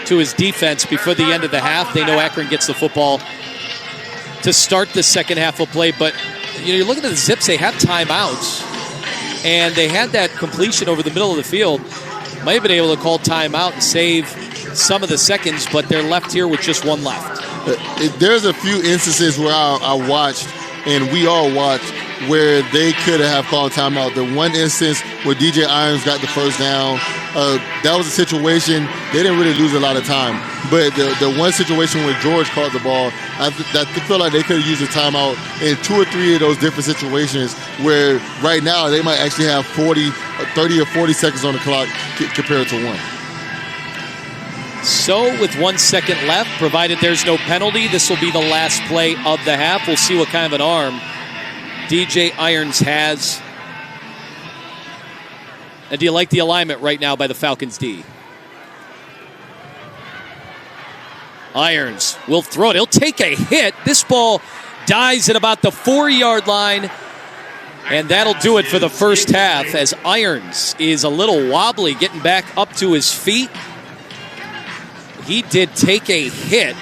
to his defense before the end of the half. They know Akron gets the football to start the second half of play, but you're looking at the Zips, they have timeouts, and they had that completion over the middle of the field. Might have been able to call timeout and save some of the seconds, but they're left here with just one left. There's a few instances where I watched, and we all watched, where they could have called timeout. The one instance where DJ Irons got the first down, that was a situation, they didn't really lose a lot of time. But the one situation where George caught the ball, I feel like they could have used a timeout in 2 or 3 of those different situations where right now they might actually have 30 or 40 seconds on the clock compared to 1. So with 1 second left, provided there's no penalty, this will be the last play of the half. We'll see what kind of an arm DJ Irons has. And do you like the alignment right now by the Falcons D? Irons will throw it. He'll take a hit. This ball dies at about the 4-yard line. And that'll do it for the first half, as Irons is a little wobbly getting back up to his feet. He did take a hit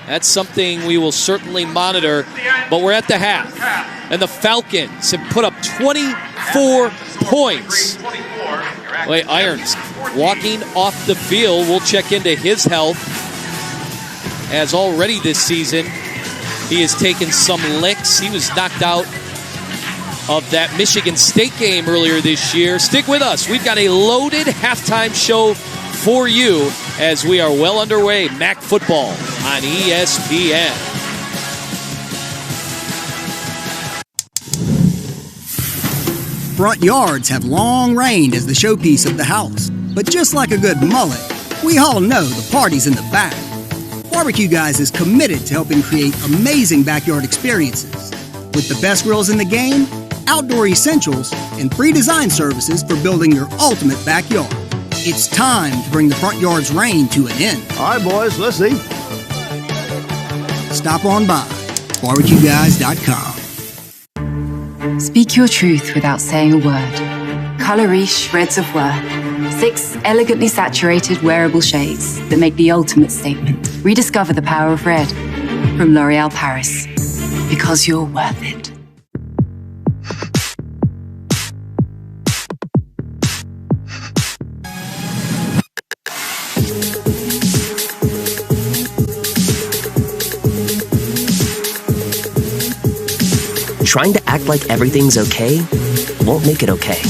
That's something we will certainly monitor. But we're at the half, and the Falcons have put up 24 points. Wait, Irons walking off the field. We'll check into his health, as already this season he has taken some licks. He was knocked out of that Michigan State game earlier this year. Stick with us. We've got a loaded halftime show for you as we are well underway. MAC football on ESPN. Front yards have long reigned as the showpiece of the house. But just like a good mullet, we all know the party's in the back. Barbecue Guys is committed to helping create amazing backyard experiences. With the best grills in the game, outdoor essentials, and free design services for building your ultimate backyard. It's time to bring the front yard's reign to an end. All right, boys, let's see. Stop on by, barbecueguys.com. Speak your truth without saying a word. Color Riche Reds of Worth. 6 elegantly saturated wearable shades that make the ultimate statement. Rediscover the power of red from L'Oréal Paris. Because you're worth it. Trying to act like everything's okay won't make it okay.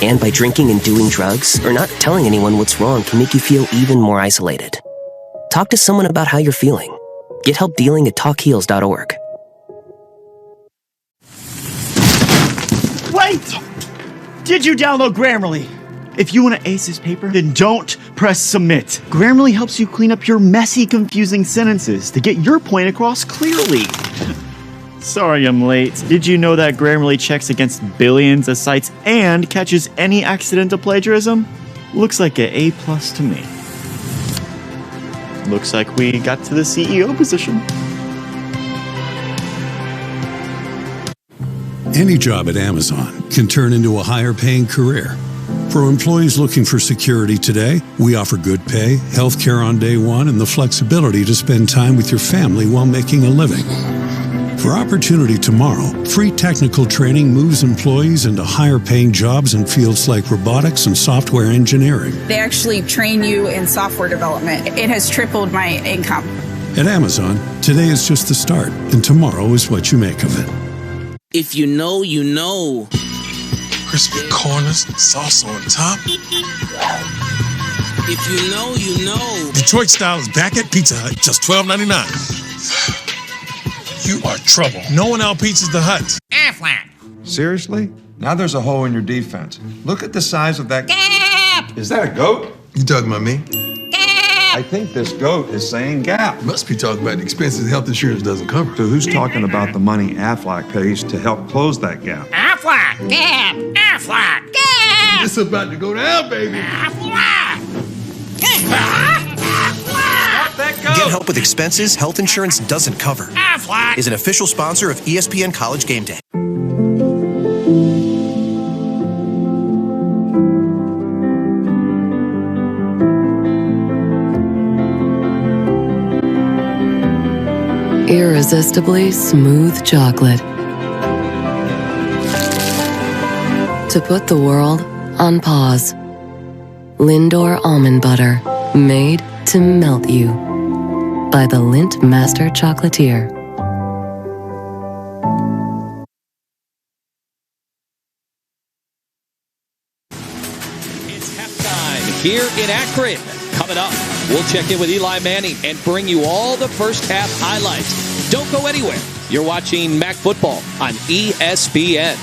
And by drinking and doing drugs, or not telling anyone what's wrong, can make you feel even more isolated. Talk to someone about how you're feeling. Get help dealing at talkheals.org. Wait! Did you download Grammarly? If you want to ace this paper, then don't press submit. Grammarly helps you clean up your messy, confusing sentences to get your point across clearly. Sorry I'm late. Did you know that Grammarly checks against billions of sites and catches any accidental plagiarism? Looks like an A+ to me. Looks like we got to the CEO position. Any job at Amazon can turn into a higher-paying career. For employees looking for security today, we offer good pay, health care on day one, and the flexibility to spend time with your family while making a living. For opportunity tomorrow, free technical training moves employees into higher-paying jobs in fields like robotics and software engineering. They actually train you in software development. It has tripled my income. At Amazon, today is just the start, and tomorrow is what you make of it. If you know, you know. Crispy corners, sauce on top. If you know, you know. Detroit style is back at Pizza Hut, just $12.99. You are trouble. No one outpizzas the Hut. Affleck. Seriously? Now there's a hole in your defense. Look at the size of that. Gap! Is that a goat? You talking about me? Gap! I think this goat is saying gap. Must be talking about the expenses health insurance doesn't cover. So who's talking about the money Affleck pays to help close that gap? Affleck! Gap! Affleck! Gap! It's about to go down, baby. Get help with expenses health insurance doesn't cover. Affleck is an official sponsor of ESPN College Game Day. Irresistibly smooth chocolate. To put the world on pause. Lindor Almond Butter, made to melt you. By the Lindt Master Chocolatier. It's halftime here in Akron. Coming up, we'll check in with Eli Manning and bring you all the first half highlights. Don't go anywhere. You're watching MAC football on ESPN.